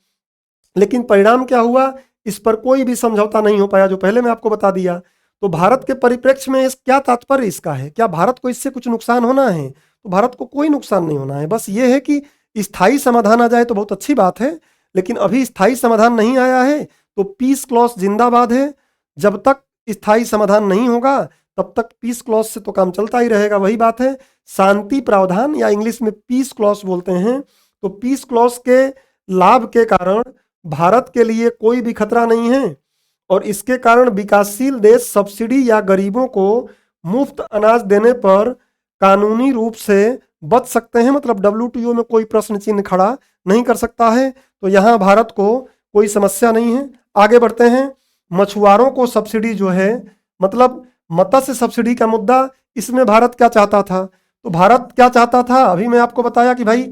लेकिन परिणाम क्या हुआ, इस पर कोई भी समझौता नहीं हो पाया, जो पहले मैं आपको बता दिया। तो भारत के परिप्रेक्ष्य में क्या तात्पर्य इसका है, क्या भारत को इससे कुछ नुकसान होना है, तो भारत को कोई नुकसान नहीं होना है। बस ये है कि स्थायी समाधान आ जाए तो बहुत अच्छी बात है, लेकिन अभी स्थायी समाधान नहीं आया है तो पीस क्लॉज जिंदाबाद है। जब तक स्थायी समाधान नहीं होगा तब तक पीस क्लॉज से तो काम चलता ही रहेगा। वही बात है शांति प्रावधान या इंग्लिश में पीस क्लॉज बोलते हैं। तो पीस क्लॉज के लाभ के कारण भारत के लिए कोई भी खतरा नहीं है और इसके कारण विकासशील देश सब्सिडी या गरीबों को मुफ्त अनाज देने पर कानूनी रूप से बच सकते हैं। मतलब WTO में कोई प्रश्न चिन्ह खड़ा नहीं कर सकता है। तो यहाँ भारत को कोई समस्या नहीं है। आगे बढ़ते हैं। मछुआरों को सब्सिडी जो है, मतलब मत्स्य सब्सिडी का मुद्दा, इसमें भारत क्या चाहता था, तो भारत क्या चाहता था अभी मैं आपको बताया कि भाई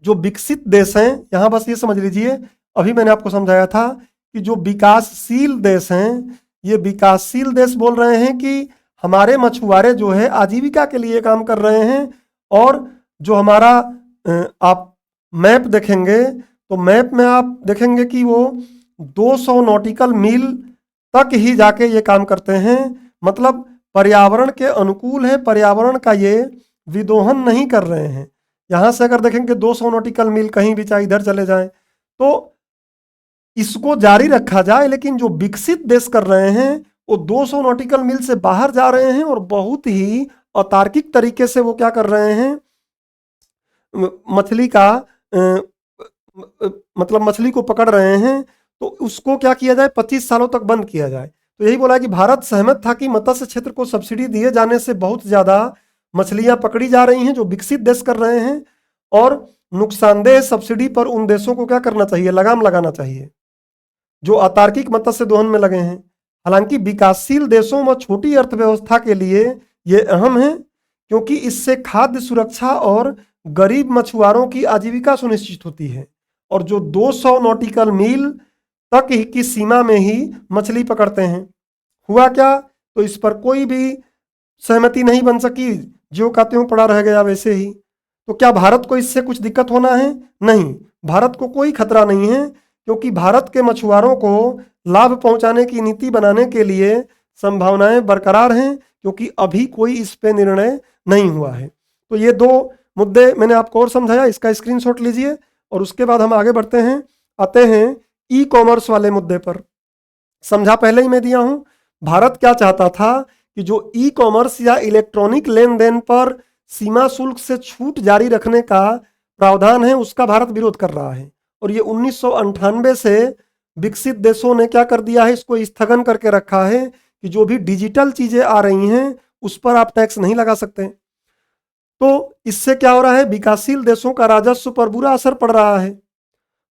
जो विकसित देश हैं, यहां बस ये समझ लीजिए, अभी मैंने आपको समझाया था कि जो विकासशील देश हैं, ये विकासशील देश बोल रहे हैं कि हमारे मछुआरे जो है आजीविका के लिए काम कर रहे हैं। और जो हमारा आप मैप देखेंगे तो मैप में आप देखेंगे कि वो 200 नॉटिकल मील तक ही जाके ये काम करते हैं। मतलब पर्यावरण के अनुकूल है, पर्यावरण का ये विदोहन नहीं कर रहे हैं। यहाँ से अगर देखेंगे 200 नॉटिकल मील कहीं भी चाहे इधर चले जाएं तो इसको जारी रखा जाए, लेकिन जो विकसित देश कर रहे हैं वो 200 नॉटिकल मील से बाहर जा रहे हैं और बहुत ही अतार्किक तरीके से वो क्या कर रहे हैं, मछली का मतलब मछली को पकड़ रहे हैं। तो उसको क्या किया जाए, 25 सालों तक बंद किया जाए। तो यही बोला कि भारत सहमत था कि मत्स्य क्षेत्र को सब्सिडी दिए जाने से बहुत ज्यादा मछलियां पकड़ी जा रही हैं जो विकसित देश कर रहे हैं, और नुकसानदेह सब्सिडी पर उन देशों को क्या करना चाहिए, लगाम लगाना चाहिए जो अतार्किक मत्स्य दोहन में लगे हैं। हालांकि विकासशील देशों में छोटी अर्थव्यवस्था के लिए ये अहम है, क्योंकि इससे खाद्य सुरक्षा और गरीब मछुआरों की आजीविका सुनिश्चित होती है। और जो 200 नॉटिकल मील तक की सीमा में ही मछली पकड़ते हैं। हुआ क्या, तो इस पर कोई भी सहमति नहीं बन सकी, जो का त्यों पड़ा रह गया वैसे ही। तो क्या भारत को इससे कुछ दिक्कत होना है, नहीं, भारत को कोई खतरा नहीं है, क्योंकि भारत के मछुआरों को लाभ पहुंचाने की नीति बनाने के लिए संभावनाएं बरकरार हैं, क्योंकि अभी कोई इस पे निर्णय नहीं हुआ है। तो ये दो मुद्दे मैंने आपको और समझाया, इसका स्क्रीनशॉट लीजिए और उसके बाद हम आगे बढ़ते हैं। आते हैं ई कॉमर्स वाले मुद्दे पर। समझा पहले ही मैं दिया हूं। भारत क्या चाहता था कि जो ई कॉमर्स या इलेक्ट्रॉनिक लेन देन पर सीमा शुल्क से छूट जारी रखने का प्रावधान है उसका भारत विरोध कर रहा है। और ये 1998 से विकसित देशों ने क्या कर दिया है, इसको स्थगन करके रखा है कि जो भी डिजिटल चीजें आ रही हैं उस पर आप टैक्स नहीं लगा सकते। तो इससे क्या हो रहा है, विकासशील देशों का राजस्व पर बुरा असर पड़ रहा है।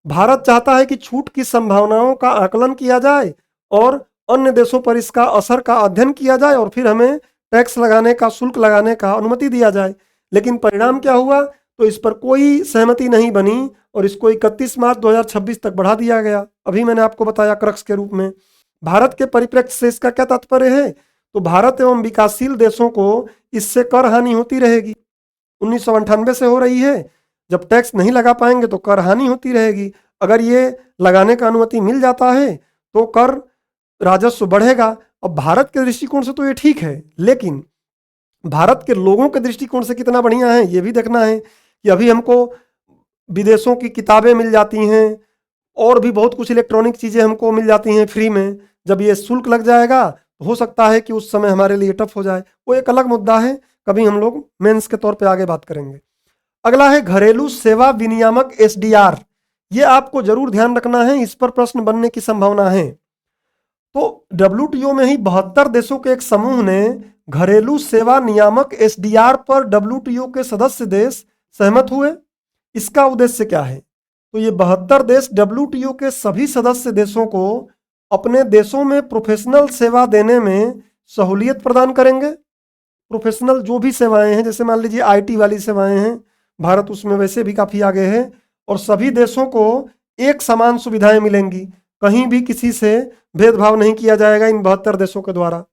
भारत चाहता है कि छूट की संभावनाओं का आकलन किया जाए और अन्य देशों पर इसका असर का अध्ययन किया जाए और फिर हमें टैक्स लगाने का, शुल्क लगाने का अनुमति दिया जाए। लेकिन परिणाम क्या हुआ, तो इस पर कोई सहमति नहीं बनी और इसको 31 मार्च 2026 तक बढ़ा दिया गया। अभी मैंने आपको बताया क्रक्स के रूप में। भारत के परिप्रेक्ष्य से इसका क्या तात्पर्य है, तो भारत एवं विकासशील देशों को इससे कर हानि होती रहेगी। 1998 से हो रही है, जब टैक्स नहीं लगा पाएंगे तो कर हानि होती रहेगी। अगर ये लगाने का अनुमति मिल जाता है तो कर राजस्व बढ़ेगा। अब भारत के दृष्टिकोण से तो ये ठीक है, लेकिन भारत के लोगों के दृष्टिकोण से कितना बढ़िया है ये भी देखना है कि अभी हमको विदेशों की किताबें मिल जाती हैं और भी बहुत कुछ इलेक्ट्रॉनिक चीज़ें हमको मिल जाती हैं फ्री में। जब ये शुल्क लग जाएगा तो हो सकता है कि उस समय हमारे लिए टफ हो जाए, वो एक अलग मुद्दा है, कभी हम लोग मेंस के तौर पे आगे बात करेंगे। अगला है घरेलू सेवा विनियामक एसडीआर। ये आपको जरूर ध्यान रखना है, इस पर प्रश्न बनने की संभावना है। तो डब्ल्यूटीओ में ही 72 देशों के एक समूह ने घरेलू सेवा नियामक एसडीआर पर डब्ल्यूटीओ के सदस्य देश सहमत हुए। इसका उद्देश्य क्या है, तो ये 72 देश डब्ल्यूटीओ के सभी सदस्य देशों को अपने देशों में प्रोफेशनल सेवा देने में सहूलियत प्रदान करेंगे। प्रोफेशनल जो भी सेवाएं हैं, जैसे मान लीजिए आईटी वाली सेवाएं हैं, भारत उसमें वैसे भी काफ़ी आगे है और सभी देशों को एक समान सुविधाएं मिलेंगी, कहीं भी किसी से भेदभाव नहीं किया जाएगा इन 72 देशों के द्वारा।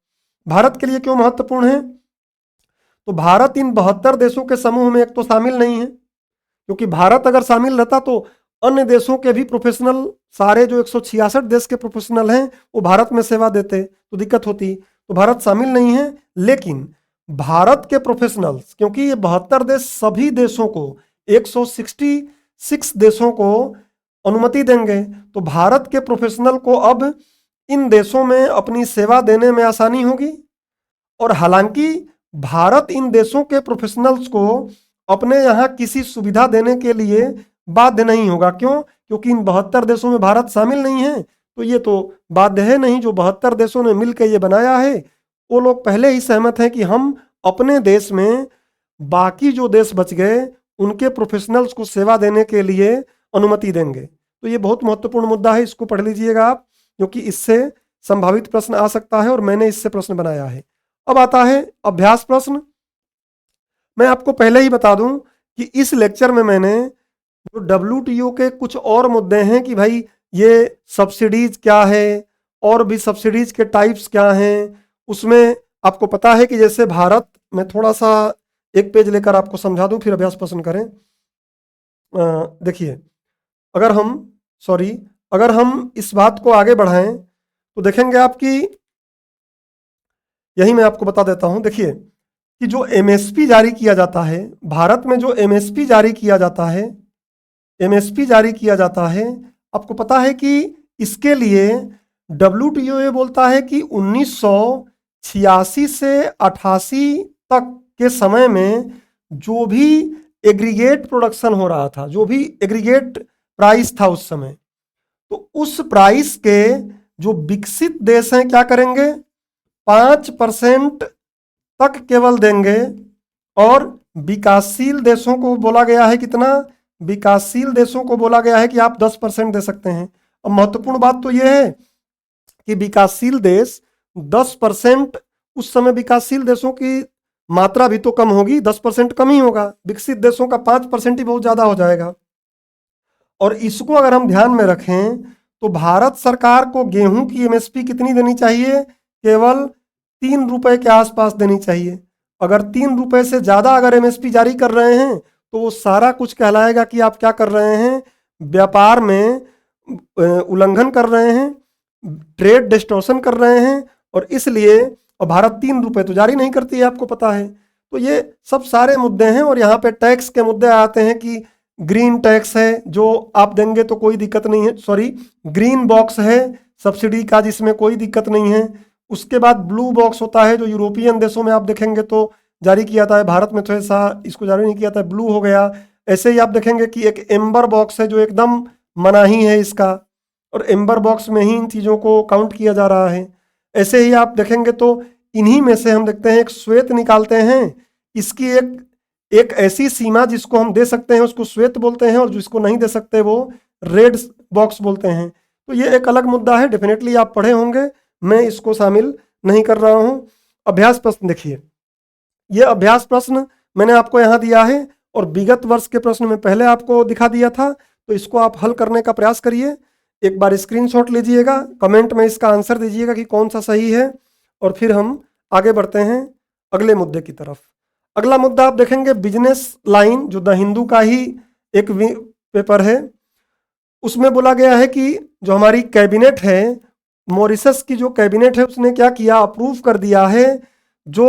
भारत के लिए क्यों महत्वपूर्ण है, तो भारत इन 72 देशों के समूह में एक तो शामिल नहीं है, क्योंकि भारत अगर शामिल रहता तो अन्य देशों के भी प्रोफेशनल, सारे जो 166 देश के प्रोफेशनल हैं वो भारत में सेवा देते तो दिक्कत होती। तो भारत शामिल नहीं है, लेकिन भारत के प्रोफेशनल्स, क्योंकि ये 72 देश सभी देशों को, 166 देशों को अनुमति देंगे, तो भारत के प्रोफेशनल को अब इन देशों में अपनी सेवा देने में आसानी होगी। और हालांकि भारत इन देशों के प्रोफेशनल्स को अपने यहाँ किसी सुविधा देने के लिए बाध्य नहीं होगा। क्यों, क्योंकि इन 72 देशों में भारत शामिल नहीं है, तो ये तो बाध्य है नहीं। जो 72 देशों ने मिलकर ये बनाया है वो लोग पहले ही सहमत हैं कि हम अपने देश में बाकी जो देश बच गए उनके प्रोफेशनल्स को सेवा देने के लिए अनुमति देंगे। तो ये बहुत महत्वपूर्ण मुद्दा है, इसको पढ़ लीजिएगा आप, क्योंकि इससे संभावित प्रश्न आ सकता है और मैंने इससे प्रश्न बनाया है। अब आता है अभ्यास प्रश्न। मैं आपको पहले ही बता दूं कि इस लेक्चर में मैंने जो डब्ल्यूटीओ के कुछ और मुद्दे हैं कि भाई ये सब्सिडीज क्या है और भी सब्सिडीज के टाइप्स क्या हैं, उसमें आपको पता है कि जैसे भारत में, थोड़ा सा एक पेज लेकर आपको समझा दूं फिर अभ्यास प्रश्न करें। देखिए, अगर हम इस बात को आगे बढ़ाएं तो देखेंगे आप कि यही मैं आपको बता देता हूं। देखिए कि जो एमएसपी जारी किया जाता है भारत में, जो एमएसपी जारी किया जाता है, आपको पता है कि इसके लिए डब्ल्यूटीओ ये बोलता है कि 1986 से 88 तक के समय में जो भी एग्रीगेट प्रोडक्शन हो रहा था, जो भी एग्रीगेट प्राइस था उस समय, तो उस प्राइस के जो विकसित देश हैं क्या करेंगे, 5% तक केवल देंगे। और विकासशील देशों को बोला गया है कितना, विकासशील देशों को बोला गया है कि आप 10% दे सकते हैं। अब महत्वपूर्ण बात तो यह है कि विकासशील देश 10%, उस समय विकासशील देशों की मात्रा भी तो कम होगी, 10% कम ही होगा, विकसित देशों का 5% ही बहुत ज़्यादा हो जाएगा। और इसको अगर हम ध्यान में रखें तो भारत सरकार को गेहूं की एमएसपी कितनी देनी चाहिए, केवल 3 रुपए के आसपास देनी चाहिए। अगर 3 रुपए से ज़्यादा अगर एमएसपी जारी कर रहे हैं तो वो सारा कुछ कहलाएगा कि आप क्या कर रहे हैं, व्यापार में उल्लंघन कर रहे हैं, ट्रेड डिस्टॉर्शन कर रहे हैं। और इसलिए, और भारत 3 रुपए तो जारी नहीं करती है, आपको पता है। तो ये सब सारे मुद्दे हैं। और यहाँ पे टैक्स के मुद्दे आते हैं कि ग्रीन टैक्स है जो आप देंगे तो कोई दिक्कत नहीं है, सॉरी ग्रीन बॉक्स है सब्सिडी का जिसमें कोई दिक्कत नहीं है। उसके बाद ब्लू बॉक्स होता है जो यूरोपियन देशों में आप देखेंगे तो जारी किया जाता है, भारत में तो ऐसा इसको जारी नहीं किया था, ब्लू हो गया। ऐसे ही आप देखेंगे कि एक एम्बर बॉक्स है जो एकदम मनाही है इसका, और एम्बर बॉक्स में ही इन चीज़ों को काउंट किया जा रहा है। ऐसे ही आप देखेंगे तो इन्हीं में से हम देखते हैं एक श्वेत निकालते हैं, इसकी एक ऐसी सीमा जिसको हम दे सकते हैं उसको श्वेत बोलते हैं, और जिसको नहीं दे सकते वो रेड बॉक्स बोलते हैं। तो ये एक अलग मुद्दा है, डेफिनेटली आप पढ़े होंगे, मैं इसको शामिल नहीं कर रहा हूँ। अभ्यास प्रश्न देखिए, ये अभ्यास प्रश्न मैंने आपको यहाँ दिया है और विगत वर्ष के प्रश्न में पहले आपको दिखा दिया था, तो इसको आप हल करने का प्रयास करिए। एक बार स्क्रीनशॉट लीजिएगा, कमेंट में इसका आंसर दीजिएगा कि कौन सा सही है, और फिर हम आगे बढ़ते हैं अगले मुद्दे की तरफ। अगला मुद्दा आप देखेंगे बिजनेस लाइन, जो द हिंदू का ही एक पेपर है। उसमें बोला गया है कि जो हमारी कैबिनेट है, मॉरिशस की जो कैबिनेट है उसने क्या किया, अप्रूव कर दिया है जो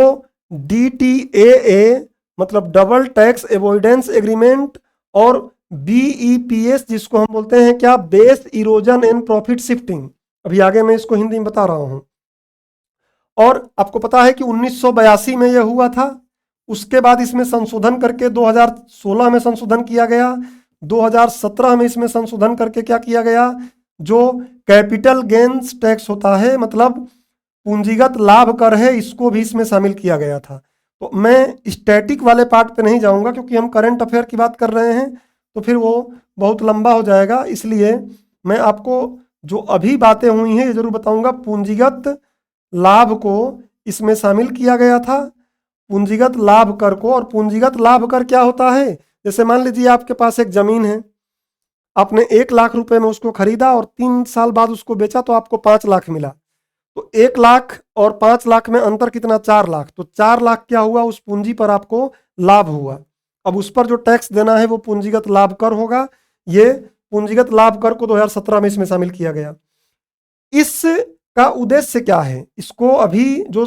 DTAA मतलब डबल टैक्स एवॉइडेंस एग्रीमेंट, और BEPS जिसको हम बोलते हैं क्या, base erosion and profit shifting. अभी आगे मैं इसको हिंदी में बता रहा हूं। और आपको पता है कि 1982 में यह हुआ था, उसके बाद इसमें संशोधन करके 2016 में संशोधन किया गया, 2017 में इसमें संशोधन करके क्या किया गया, जो कैपिटल गेन्स टैक्स होता है मतलब पूंजीगत लाभ कर है, इसको भी इसमें शामिल किया गया था। तो मैं स्टैटिक वाले पार्ट पे नहीं जाऊंगा क्योंकि हम करंट अफेयर की बात कर रहे हैं, तो फिर वो बहुत लंबा हो जाएगा, इसलिए मैं आपको जो अभी बातें हुई हैं ये जरूर बताऊंगा। पूंजीगत लाभ को इसमें शामिल किया गया था, पूंजीगत लाभ कर को। और पूंजीगत लाभ कर क्या होता है, जैसे मान लीजिए आपके पास एक जमीन है, आपने 1 लाख रुपए में उसको खरीदा और 3 साल बाद उसको बेचा तो आपको 5 लाख मिला। तो 1 लाख और 5 लाख में अंतर कितना, 4 लाख। तो 4 लाख क्या हुआ, उस पूंजी पर आपको लाभ हुआ। अब उस पर जो टैक्स देना है वो पूंजीगत लाभ कर होगा। ये पूंजीगत लाभ कर को 2017 में इसमें शामिल किया गया। इसका उद्देश्य क्या है, इसको अभी जो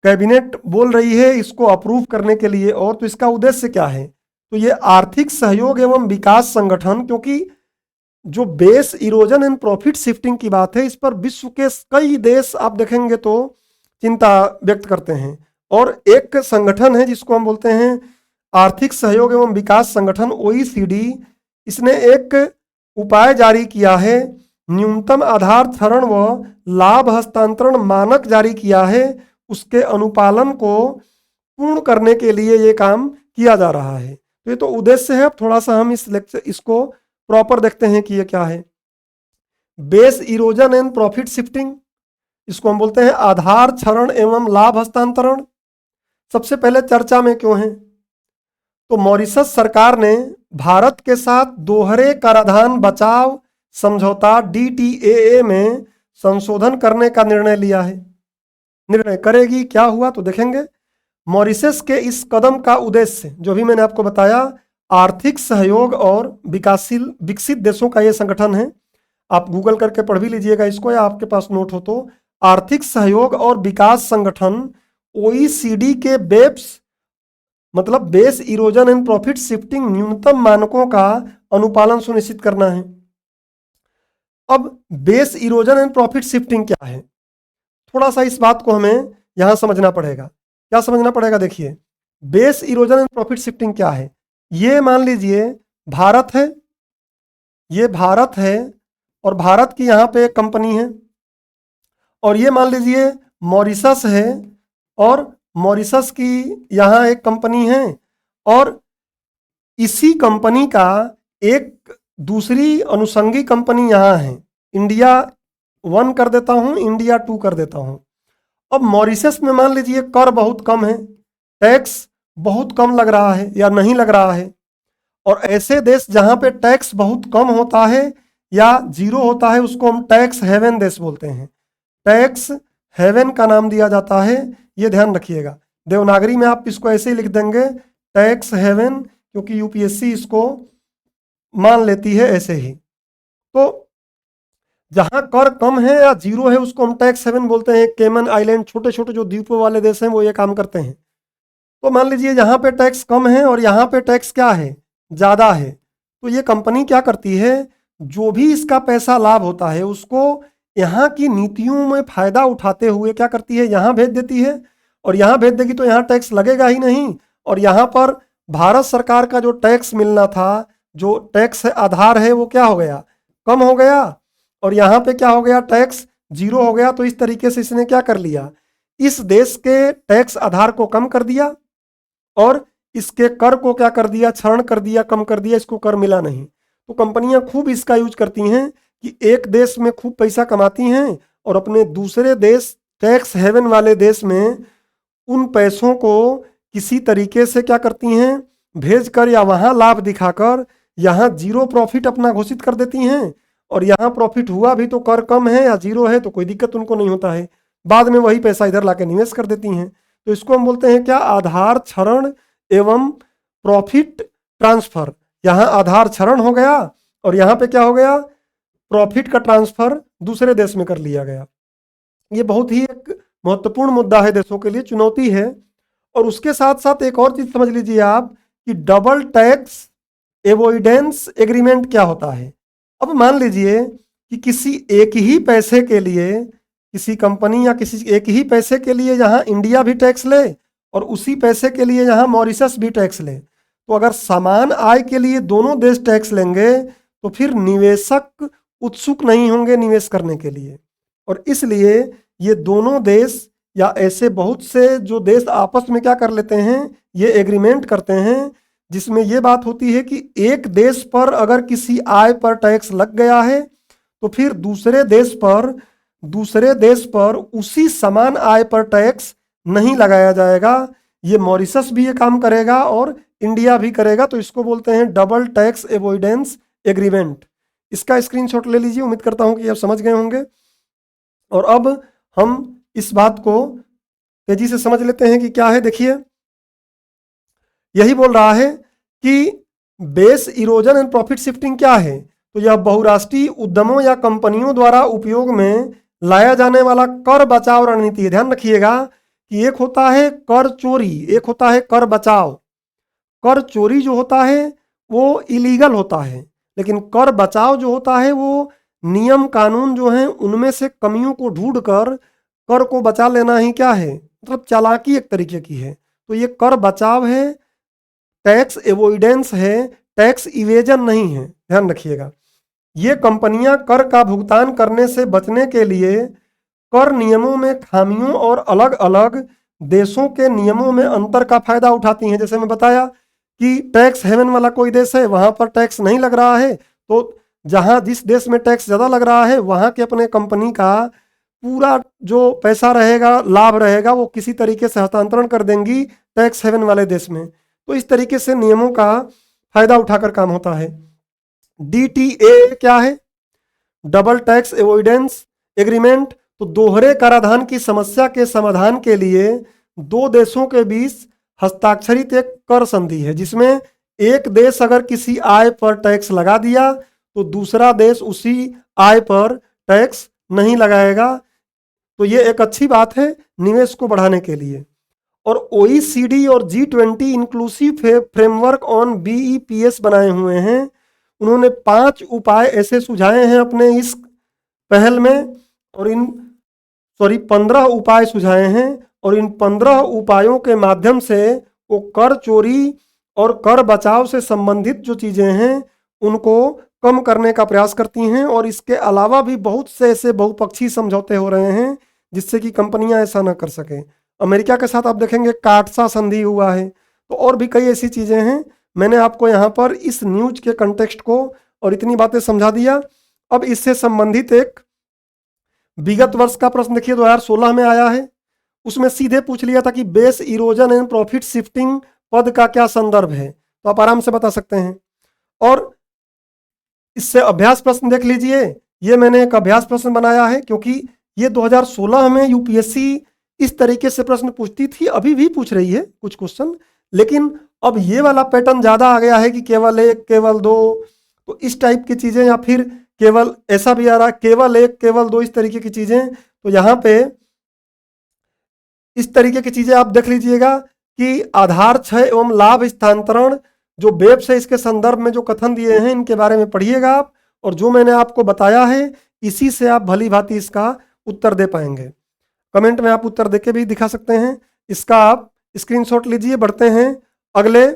कैबिनेट बोल रही है इसको अप्रूव करने के लिए, और तो इसका उद्देश्य क्या है, तो ये आर्थिक सहयोग एवं विकास संगठन, क्योंकि जो base erosion and profit shifting की बात है इस पर विश्व के कई देश आप देखेंगे तो चिंता व्यक्त करते हैं, और एक संगठन है जिसको हम बोलते हैं आर्थिक सहयोग एवं विकास संगठन OECD, इसने एक उपाय जारी किया है, न्यूनतम आधार क्षरण व लाभ हस्तांतरण मानक जारी किया है, उसके अनुपालन को पूर्ण करने के लिए ये काम किया जा रहा है। तो ये तो उद्देश्य है। अब थोड़ा सा हम इसको प्रॉपर देखते हैं कि ये क्या है। Base erosion and profit shifting, इसको हम बोलते हैं आधार क्षरण एवं लाभ हस्तांतरण। सबसे पहले चर्चा में क्यों है, तो मॉरिशस सरकार ने भारत के साथ दोहरे कराधान बचाव समझौता DTAA में संशोधन करने का निर्णय लिया है। निर्णय करेगी, क्या हुआ तो देखेंगे। मॉरिशस के इस कदम का उद्देश्य जो भी मैंने आपको बताया, आर्थिक सहयोग और विकासशील विकसित देशों का ये संगठन है। आप गूगल करके पढ़ भी लीजिएगा इसको, या आपके पास नोट हो तो। आर्थिक सहयोग और विकास संगठन OECD के बेप्स मतलब base erosion and profit shifting न्यूनतम मानकों का अनुपालन सुनिश्चित करना है। अब base erosion and profit shifting क्या है, थोड़ा सा इस बात को हमें यहां समझना पड़ेगा। क्या समझना पड़ेगा, देखिए base erosion and profit shifting क्या है। ये मान लीजिए भारत है, ये भारत है, और भारत की यहाँ पे एक कंपनी है, और ये मान लीजिए मॉरिशस है, और मॉरिशस की यहाँ एक कंपनी है, और इसी कंपनी का एक दूसरी अनुषंगी कंपनी यहाँ है। इंडिया 1 कर देता हूँ, इंडिया 2 कर देता हूँ। अब मॉरिशस में मान लीजिए कर बहुत कम है, टैक्स बहुत कम लग रहा है या नहीं लग रहा है, और ऐसे देश जहाँ पे टैक्स बहुत कम होता है या जीरो होता है उसको हम टैक्स हेवन देश बोलते हैं। टैक्स हेवन का नाम दिया जाता है, ये ध्यान रखिएगा। देवनागरी में आप इसको ऐसे ही लिख देंगे टैक्स हेवन, क्योंकि UPSC इसको मान लेती है ऐसे ही। तो जहां कर कम है या जीरो है उसको हम टैक्स हेवन बोलते हैं। केमन आइलैंड, छोटे छोटे जो द्वीपों वाले देश हैं वो ये काम करते हैं। तो मान लीजिए यहाँ पे टैक्स कम है और यहाँ पे टैक्स क्या है, ज़्यादा है। तो ये कंपनी क्या करती है, जो भी इसका पैसा लाभ होता है उसको यहाँ की नीतियों में फ़ायदा उठाते हुए क्या करती है, यहाँ भेज देती है। और यहाँ भेज देगी तो यहाँ टैक्स लगेगा ही नहीं, और यहाँ पर भारत सरकार का जो टैक्स मिलना था, जो टैक्स आधार है, वो क्या हो गया, कम हो गया। और यहाँ पे क्या हो गया, टैक्स जीरो हो गया। तो इस तरीके से इसने क्या कर लिया, इस देश के टैक्स आधार को कम कर दिया और इसके कर को क्या कर दिया, क्षरण कर दिया, कम कर दिया, इसको कर मिला नहीं। तो कंपनियां खूब इसका यूज करती हैं कि एक देश में खूब पैसा कमाती हैं और अपने दूसरे देश, टैक्स हेवन वाले देश में उन पैसों को किसी तरीके से क्या करती हैं, भेजकर या वहां लाभ दिखाकर यहाँ जीरो प्रॉफिट अपना घोषित कर देती हैं। और यहाँ प्रॉफिट हुआ भी तो कर कम है या जीरो है तो कोई दिक्कत उनको नहीं होता है, बाद में वही पैसा इधर लाके निवेश कर देती हैं। तो इसको हम बोलते हैं क्या, आधार क्षरण एवं प्रॉफिट ट्रांसफर। यहाँ आधार क्षरण हो गया और यहाँ पे क्या हो गया, प्रॉफिट का ट्रांसफर दूसरे देश में कर लिया गया। ये बहुत ही एक महत्वपूर्ण मुद्दा है, देशों के लिए चुनौती है। और उसके साथ साथ एक और चीज समझ लीजिए आप कि डबल टैक्स एवॉइडेंस एग्रीमेंट क्या होता है। अब मान लीजिए कि किसी एक ही पैसे के लिए, किसी कंपनी या किसी एक ही पैसे के लिए यहाँ इंडिया भी टैक्स ले और उसी पैसे के लिए यहाँ मॉरिशस भी टैक्स ले, तो अगर समान आय के लिए दोनों देश टैक्स लेंगे तो फिर निवेशक उत्सुक नहीं होंगे निवेश करने के लिए। और इसलिए ये दोनों देश या ऐसे बहुत से जो देश आपस में क्या कर लेते हैं, ये एग्रीमेंट करते हैं जिसमें ये बात होती है कि एक देश पर अगर किसी आय पर टैक्स लग गया है तो फिर दूसरे देश पर उसी समान आय पर टैक्स नहीं लगाया जाएगा। ये मॉरिशस भी ये काम करेगा और इंडिया भी करेगा। तो इसको बोलते हैं डबल टैक्स एवॉइडेंस एग्रीमेंट। इसका स्क्रीनशॉट ले लीजिए, उम्मीद करता हूं कि आप समझ गए होंगे। और अब हम इस बात को तेजी से समझ लेते हैं कि क्या है। देखिए, यही बोल रहा है कि base erosion and profit shifting क्या है। तो यह बहुराष्ट्रीय उद्यमों या कंपनियों द्वारा उपयोग में लाया जाने वाला कर बचाव रणनीति है। ध्यान रखिएगा कि एक होता है कर चोरी, एक होता है कर बचाव। कर चोरी जो होता है वो इलीगल होता है, लेकिन कर बचाव जो होता है वो नियम कानून जो हैं उनमें से कमियों को ढूंढकर कर को बचा लेना ही क्या है, मतलब चालाकी एक तरीके की है। तो ये कर बचाव है, टैक्स एवॉइडेंस है, टैक्स इवेजन नहीं है। ध्यान रखिएगा, ये कंपनियां कर का भुगतान करने से बचने के लिए कर नियमों में खामियों और अलग अलग देशों के नियमों में अंतर का फायदा उठाती हैं। जैसे मैं बताया कि टैक्स हेवन वाला कोई देश है, वहां पर टैक्स नहीं लग रहा है, तो जहां जिस देश में टैक्स ज्यादा लग रहा है वहां के अपने कंपनी का पूरा जो पैसा रहेगा, लाभ रहेगा, वो किसी तरीके से हस्तांतरण कर देंगी टैक्स हेवन वाले देश में। तो इस तरीके से नियमों का फायदा उठाकर काम होता है। DTA क्या है, डबल टैक्स एवॉइडेंस एग्रीमेंट। तो दोहरे कराधान की समस्या के समाधान के लिए दो देशों के बीच हस्ताक्षरित एक कर संधि है, जिसमें एक देश अगर किसी आय पर टैक्स लगा दिया तो दूसरा देश उसी आय पर टैक्स नहीं लगाएगा। तो ये एक अच्छी बात है निवेश को बढ़ाने के लिए। और OECD और G20 inclusive framework on BEPS बनाए हुए हैं। उन्होंने 5 उपाय ऐसे सुझाए हैं अपने इस पहल में, और 15 उपाय सुझाए हैं, और इन 15 उपायों के माध्यम से वो कर चोरी और कर बचाव से संबंधित जो चीज़ें हैं उनको कम करने का प्रयास करती हैं। और इसके अलावा भी बहुत से ऐसे बहुपक्षीय समझौते हो रहे हैं जिससे कि कंपनियां ऐसा ना कर सकें। अमेरिका के साथ आप देखेंगे काटसा संधि हुआ है, तो और भी कई ऐसी चीज़ें हैं। मैंने आपको यहाँ पर इस न्यूज के कंटेक्स्ट को और इतनी बातें समझा दिया। अब इससे संबंधित एक विगत वर्ष का प्रश्न देखिए, 2016 में आया है। उसमें सीधे पूछ लिया था कि base erosion and profit shifting पद का क्या संदर्भ है, तो आप आराम से बता सकते हैं। और इससे अभ्यास प्रश्न देख लीजिए, ये मैंने एक अभ्यास प्रश्न बनाया है क्योंकि ये 2016 में यूपीएससी इस तरीके से प्रश्न पूछती थी, अभी भी पूछ रही है कुछ क्वेश्चन, लेकिन अब ये वाला पैटर्न ज्यादा आ गया है कि केवल एक, केवल दो, तो इस टाइप की चीजें, या फिर केवल ऐसा भी आ रहा है केवल एक, केवल दो, इस तरीके की चीजें। तो यहाँ पे इस तरीके की चीजें आप देख लीजिएगा कि आधार क्षय एवं लाभ स्थानांतरण जो वेब्स है इसके संदर्भ में जो कथन दिए हैं इनके बारे में पढ़िएगा आप, और जो मैंने आपको बताया है इसी से आप भली भांति इसका उत्तर दे पाएंगे। कमेंट में आप उत्तर देके भी दिखा सकते हैं। इसका आप स्क्रीनशॉट लीजिए। बढ़ते हैं अगले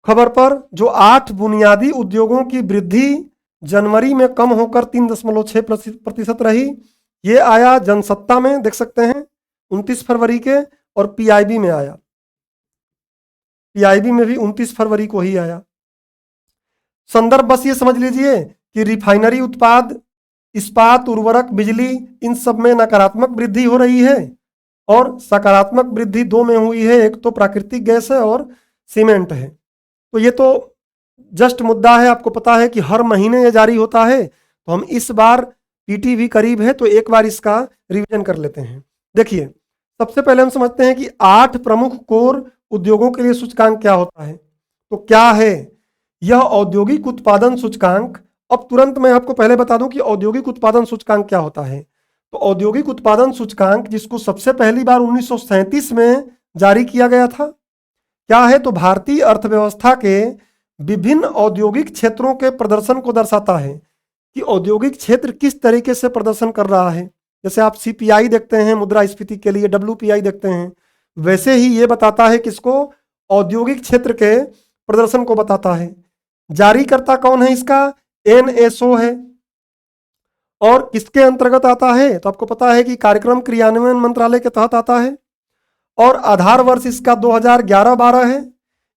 खबर पर। जो 8 बुनियादी उद्योगों की वृद्धि जनवरी में कम होकर 3.6% रही, ये आया जनसत्ता में, देख सकते हैं 29 फरवरी के, और पीआईबी में आया। पीआईबी में भी 29 फरवरी को ही आया। संदर्भ बस ये समझ लीजिए कि रिफाइनरी उत्पाद, इस्पात, उर्वरक, बिजली, इन सब में नकारात्मक वृद्धि हो रही है, और सकारात्मक वृद्धि 2 में हुई है, एक तो प्राकृतिक गैस है और सीमेंट है। तो ये तो जस्ट मुद्दा है, आपको पता है कि हर महीने ये जारी होता है, तो हम इस बार पीटी भी करीब है तो एक बार इसका रिवीजन कर लेते हैं। देखिए, सबसे पहले हम समझते हैं कि 8 प्रमुख कोर उद्योगों के लिए सूचकांक क्या होता है। तो क्या है यह औद्योगिक उत्पादन सूचकांक? अब तुरंत मैं आपको पहले बता दूं कि औद्योगिक उत्पादन सूचकांक क्या होता है। तो औद्योगिक उत्पादन सूचकांक, जिसको सबसे पहली बार 1937 में जारी किया गया था, क्या है? तो भारतीय अर्थव्यवस्था के विभिन्न औद्योगिक क्षेत्रों के प्रदर्शन को दर्शाता है कि औद्योगिक क्षेत्र किस तरीके से प्रदर्शन कर रहा है। जैसे आप सीपीआई देखते हैं मुद्रास्फीति के लिए, डब्ल्यूपीआई देखते हैं, वैसे ही ये बताता है किसको? औद्योगिक क्षेत्र के प्रदर्शन को बताता है। जारीकर्ता कौन है इसका? एनएसओ है। और किसके अंतर्गत आता है? तो आपको पता है कि कार्यक्रम क्रियान्वयन मंत्रालय के तहत आता है। और आधार वर्ष इसका 2011-12 है।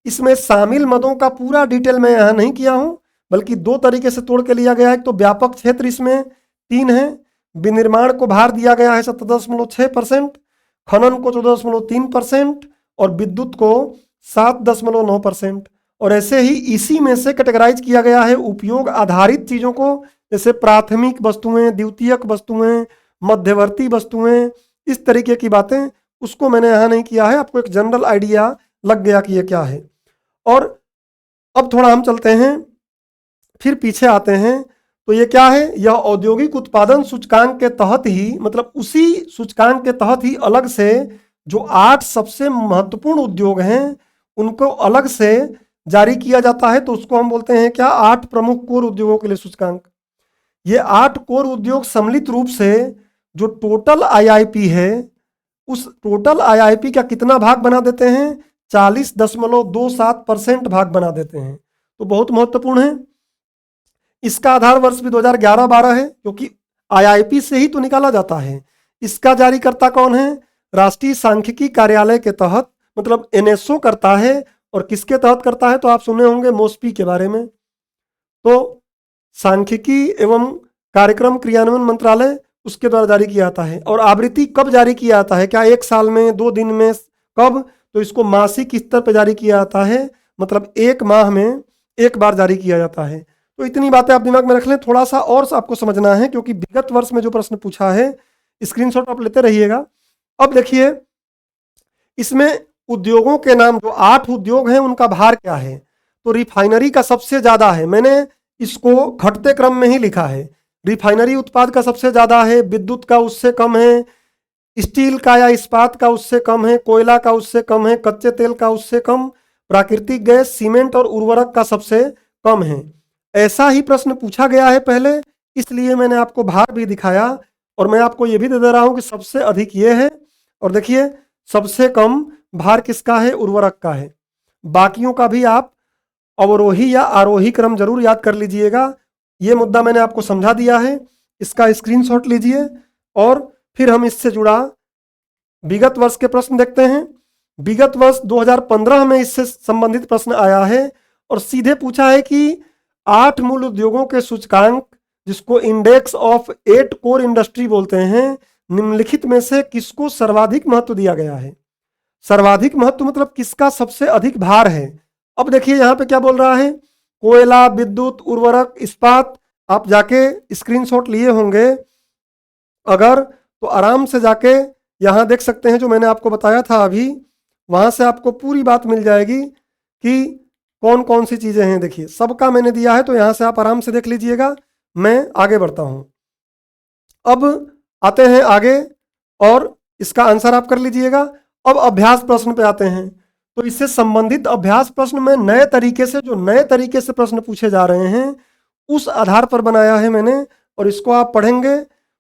इसमें शामिल मदों का पूरा डिटेल मैं यहाँ नहीं किया हूँ, बल्कि 2 तरीके से तोड़ के लिया गया है। तो व्यापक क्षेत्र इसमें 3 है, विनिर्माण को भार दिया गया है 17.6%, खनन को 14.3% और विद्युत को 7.9%। और ऐसे ही इसी में से कैटेगराइज किया गया है उपयोग आधारित चीज़ों को, जैसे प्राथमिक वस्तुएं, द्वितीयक वस्तुएं, मध्यवर्ती वस्तुएं, इस तरीके की बातें, उसको मैंने यहाँ नहीं किया है। आपको एक जनरल आइडिया लग गया कि ये क्या है। और अब थोड़ा हम चलते हैं, फिर पीछे आते हैं। तो ये क्या है? यह औद्योगिक उत्पादन सूचकांक के तहत ही, मतलब उसी सूचकांक के तहत ही अलग से जो 8 सबसे महत्वपूर्ण उद्योग हैं उनको अलग से जारी किया जाता है। तो उसको हम बोलते हैं क्या? 8 प्रमुख कोर उद्योगों के लिए सूचकांक। ये 8 कोर उद्योग सम्मिलित रूप से जो टोटल आईआईपी है, उस टोटल आईआईपी का कितना भाग बना देते हैं? 40.27% भाग बना देते हैं। तो बहुत महत्वपूर्ण है। इसका आधार वर्ष भी 2011-12 है, क्योंकि आईआईपी से ही तो निकाला जाता है। इसका जारीकर्ता कौन है? राष्ट्रीय सांख्यिकी कार्यालय के तहत, मतलब एनएसओ करता है। और किसके तहत करता है? तो आप सुने होंगे मोस्पी के बारे में। तो सांख्यिकी एवं कार्यक्रम क्रियान्वयन मंत्रालय, उसके द्वारा जारी किया जाता है। और आवृत्ति कब जारी किया जाता है? क्या 1 साल में, 2 दिन में, कब? तो इसको मासिक स्तर पर जारी किया जाता है, मतलब 1 माह में 1 बार जारी किया जाता है। तो इतनी बातें आप दिमाग में रख लें। थोड़ा सा और आपको समझना है, क्योंकि विगत वर्ष में जो प्रश्न पूछा है, स्क्रीनशॉट आप लेते रहिएगा। अब देखिए, इसमें उद्योगों के नाम, जो 8 उद्योग हैं उनका भार क्या है। तो रिफाइनरी का सबसे ज्यादा है, मैंने इसको घटते क्रम में ही लिखा है। रिफाइनरी उत्पाद का सबसे ज्यादा है, विद्युत का उससे कम है, स्टील का या इस्पात का उससे कम है, कोयला का उससे कम है, कच्चे तेल का उससे कम, प्राकृतिक गैस, सीमेंट और उर्वरक का सबसे कम है। ऐसा ही प्रश्न पूछा गया है पहले, इसलिए मैंने आपको भार भी दिखाया। और मैं आपको ये भी दे रहा हूं कि सबसे अधिक ये है, और देखिए सबसे कम भार किसका है? उर्वरक का है। बाकियों का भी आप अवरोही या आरोही क्रम जरूर याद कर लीजिएगा। ये मुद्दा मैंने आपको समझा दिया है, इसका स्क्रीनशॉट लीजिए। और फिर हम इससे जुड़ा विगत वर्ष के प्रश्न देखते हैं। विगत वर्ष 2015 में इससे संबंधित प्रश्न आया है, और सीधे पूछा है कि 8 मूल उद्योगों के सूचकांक, जिसको इंडेक्स ऑफ 8 कोर इंडस्ट्री बोलते हैं, निम्नलिखित में से किसको सर्वाधिक महत्व दिया गया है। सर्वाधिक महत्व मतलब किसका सबसे अधिक भार है। अब देखिए यहाँ पे क्या बोल रहा है? कोयला, विद्युत, उर्वरक, इस्पात। आप जाके स्क्रीनशॉट लिए होंगे अगर, तो आराम से जाके यहाँ देख सकते हैं, जो मैंने आपको बताया था अभी, वहां से आपको पूरी बात मिल जाएगी कि कौन कौन सी चीजें हैं। देखिए सबका मैंने दिया है, तो यहां से आप आराम से देख लीजिएगा। मैं आगे बढ़ता हूं। अब आते हैं आगे, और इसका आंसर आप कर लीजिएगा। अब अभ्यास प्रश्न पे आते हैं। तो इससे संबंधित अभ्यास प्रश्न में नए तरीके से प्रश्न पूछे जा रहे हैं, उस आधार पर बनाया है मैंने। और इसको आप पढ़ेंगे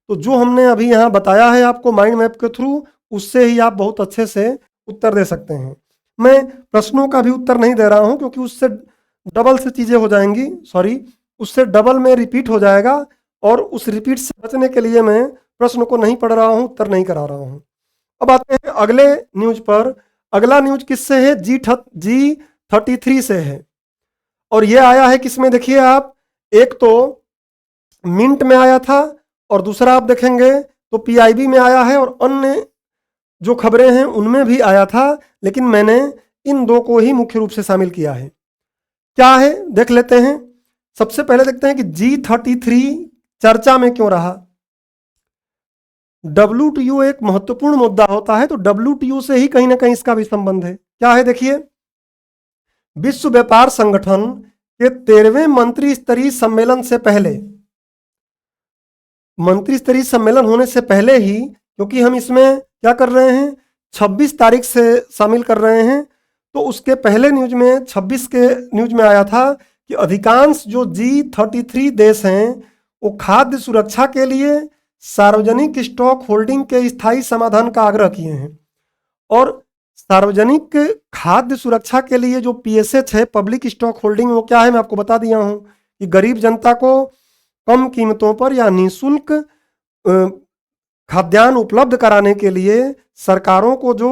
तो जो हमने अभी यहाँ बताया है आपको माइंड मैप के थ्रू, उससे ही आप बहुत अच्छे से उत्तर दे सकते हैं। मैं प्रश्नों का भी उत्तर नहीं दे रहा हूँ क्योंकि उससे डबल से चीज़ें हो जाएंगी, उससे डबल में रिपीट हो जाएगा, और उस रिपीट से बचने के लिए मैं प्रश्न को नहीं पढ़ रहा हूँ, उत्तर नहीं करा रहा हूँ। अब आते हैं अगले न्यूज पर। अगला न्यूज किससे है? G33 से है। और ये आया है किसमें? देखिए आप, एक तो मिंट में आया था और दूसरा आप देखेंगे तो PIB में आया है, और अन्य जो खबरें हैं उनमें भी आया था, लेकिन मैंने इन दो को ही मुख्य रूप से शामिल किया है। क्या है देख लेते हैं। सबसे पहले देखते हैं कि G33 चर्चा में क्यों रहा। WTO एक महत्वपूर्ण मुद्दा होता है, तो WTO से ही कहीं ना कहीं इसका भी संबंध है। क्या है देखिए, विश्व व्यापार संगठन के 13वें मंत्री स्तरीय सम्मेलन से पहले, मंत्री स्तरीय सम्मेलन होने से पहले ही, क्योंकि हम इसमें क्या कर रहे हैं, 26 तारीख से शामिल कर रहे हैं, तो उसके पहले न्यूज में 26 के न्यूज में आया था कि अधिकांश जो G33 देश हैं वो खाद्य सुरक्षा के लिए सार्वजनिक स्टॉक होल्डिंग के स्थायी समाधान का आग्रह किए हैं। और सार्वजनिक खाद्य सुरक्षा के लिए जो PSH है, पब्लिक स्टॉक होल्डिंग, वो क्या है मैं आपको बता दिया हूँ कि गरीब जनता को कम कीमतों पर या निःशुल्क खाद्यान्न उपलब्ध कराने के लिए सरकारों को जो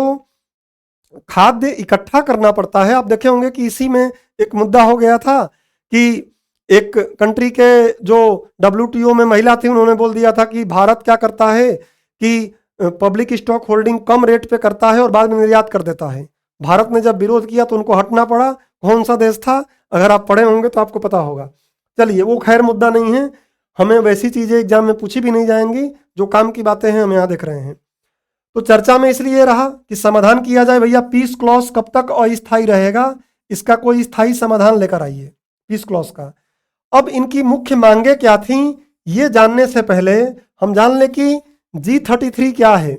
खाद्य इकट्ठा करना पड़ता है। आप देखे होंगे कि इसी में एक मुद्दा हो गया था कि एक कंट्री के जो WTO में महिला थी, उन्होंने बोल दिया था कि भारत क्या करता है कि पब्लिक स्टॉक होल्डिंग कम रेट पे करता है और बाद में निर्यात कर देता है। भारत ने जब विरोध किया तो उनको हटना पड़ा। कौन सा देश था? अगर आप पढ़े होंगे तो आपको पता होगा। चलिए, वो खैर मुद्दा नहीं है, हमें वैसी चीज़ें एग्जाम में पूछी भी नहीं जाएंगी, जो काम की बातें हैं हम यहाँ देख रहे हैं। तो चर्चा में इसलिए रहा कि समाधान किया जाए। भैया पीस क्लॉज कब तक अस्थायी रहेगा, इसका कोई स्थायी समाधान लेकर आइए पीस क्लॉज का। अब इनकी मुख्य मांगे क्या थी, ये जानने से पहले हम जान लें कि G33 क्या है।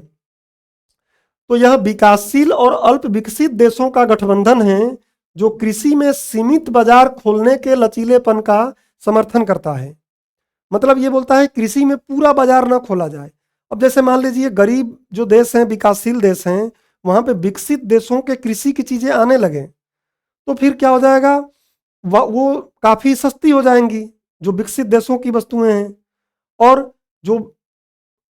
तो यह विकासशील और अल्प विकसित देशों का गठबंधन है जो कृषि में सीमित बाजार खोलने के लचीलेपन का समर्थन करता है। मतलब ये बोलता है कृषि में पूरा बाजार ना खोला जाए। अब जैसे मान लीजिए गरीब जो देश हैं, विकासशील देश हैं, वहाँ पे विकसित देशों के कृषि की चीज़ें आने लगे तो फिर क्या हो जाएगा, वो काफ़ी सस्ती हो जाएंगी जो विकसित देशों की वस्तुएं हैं, और जो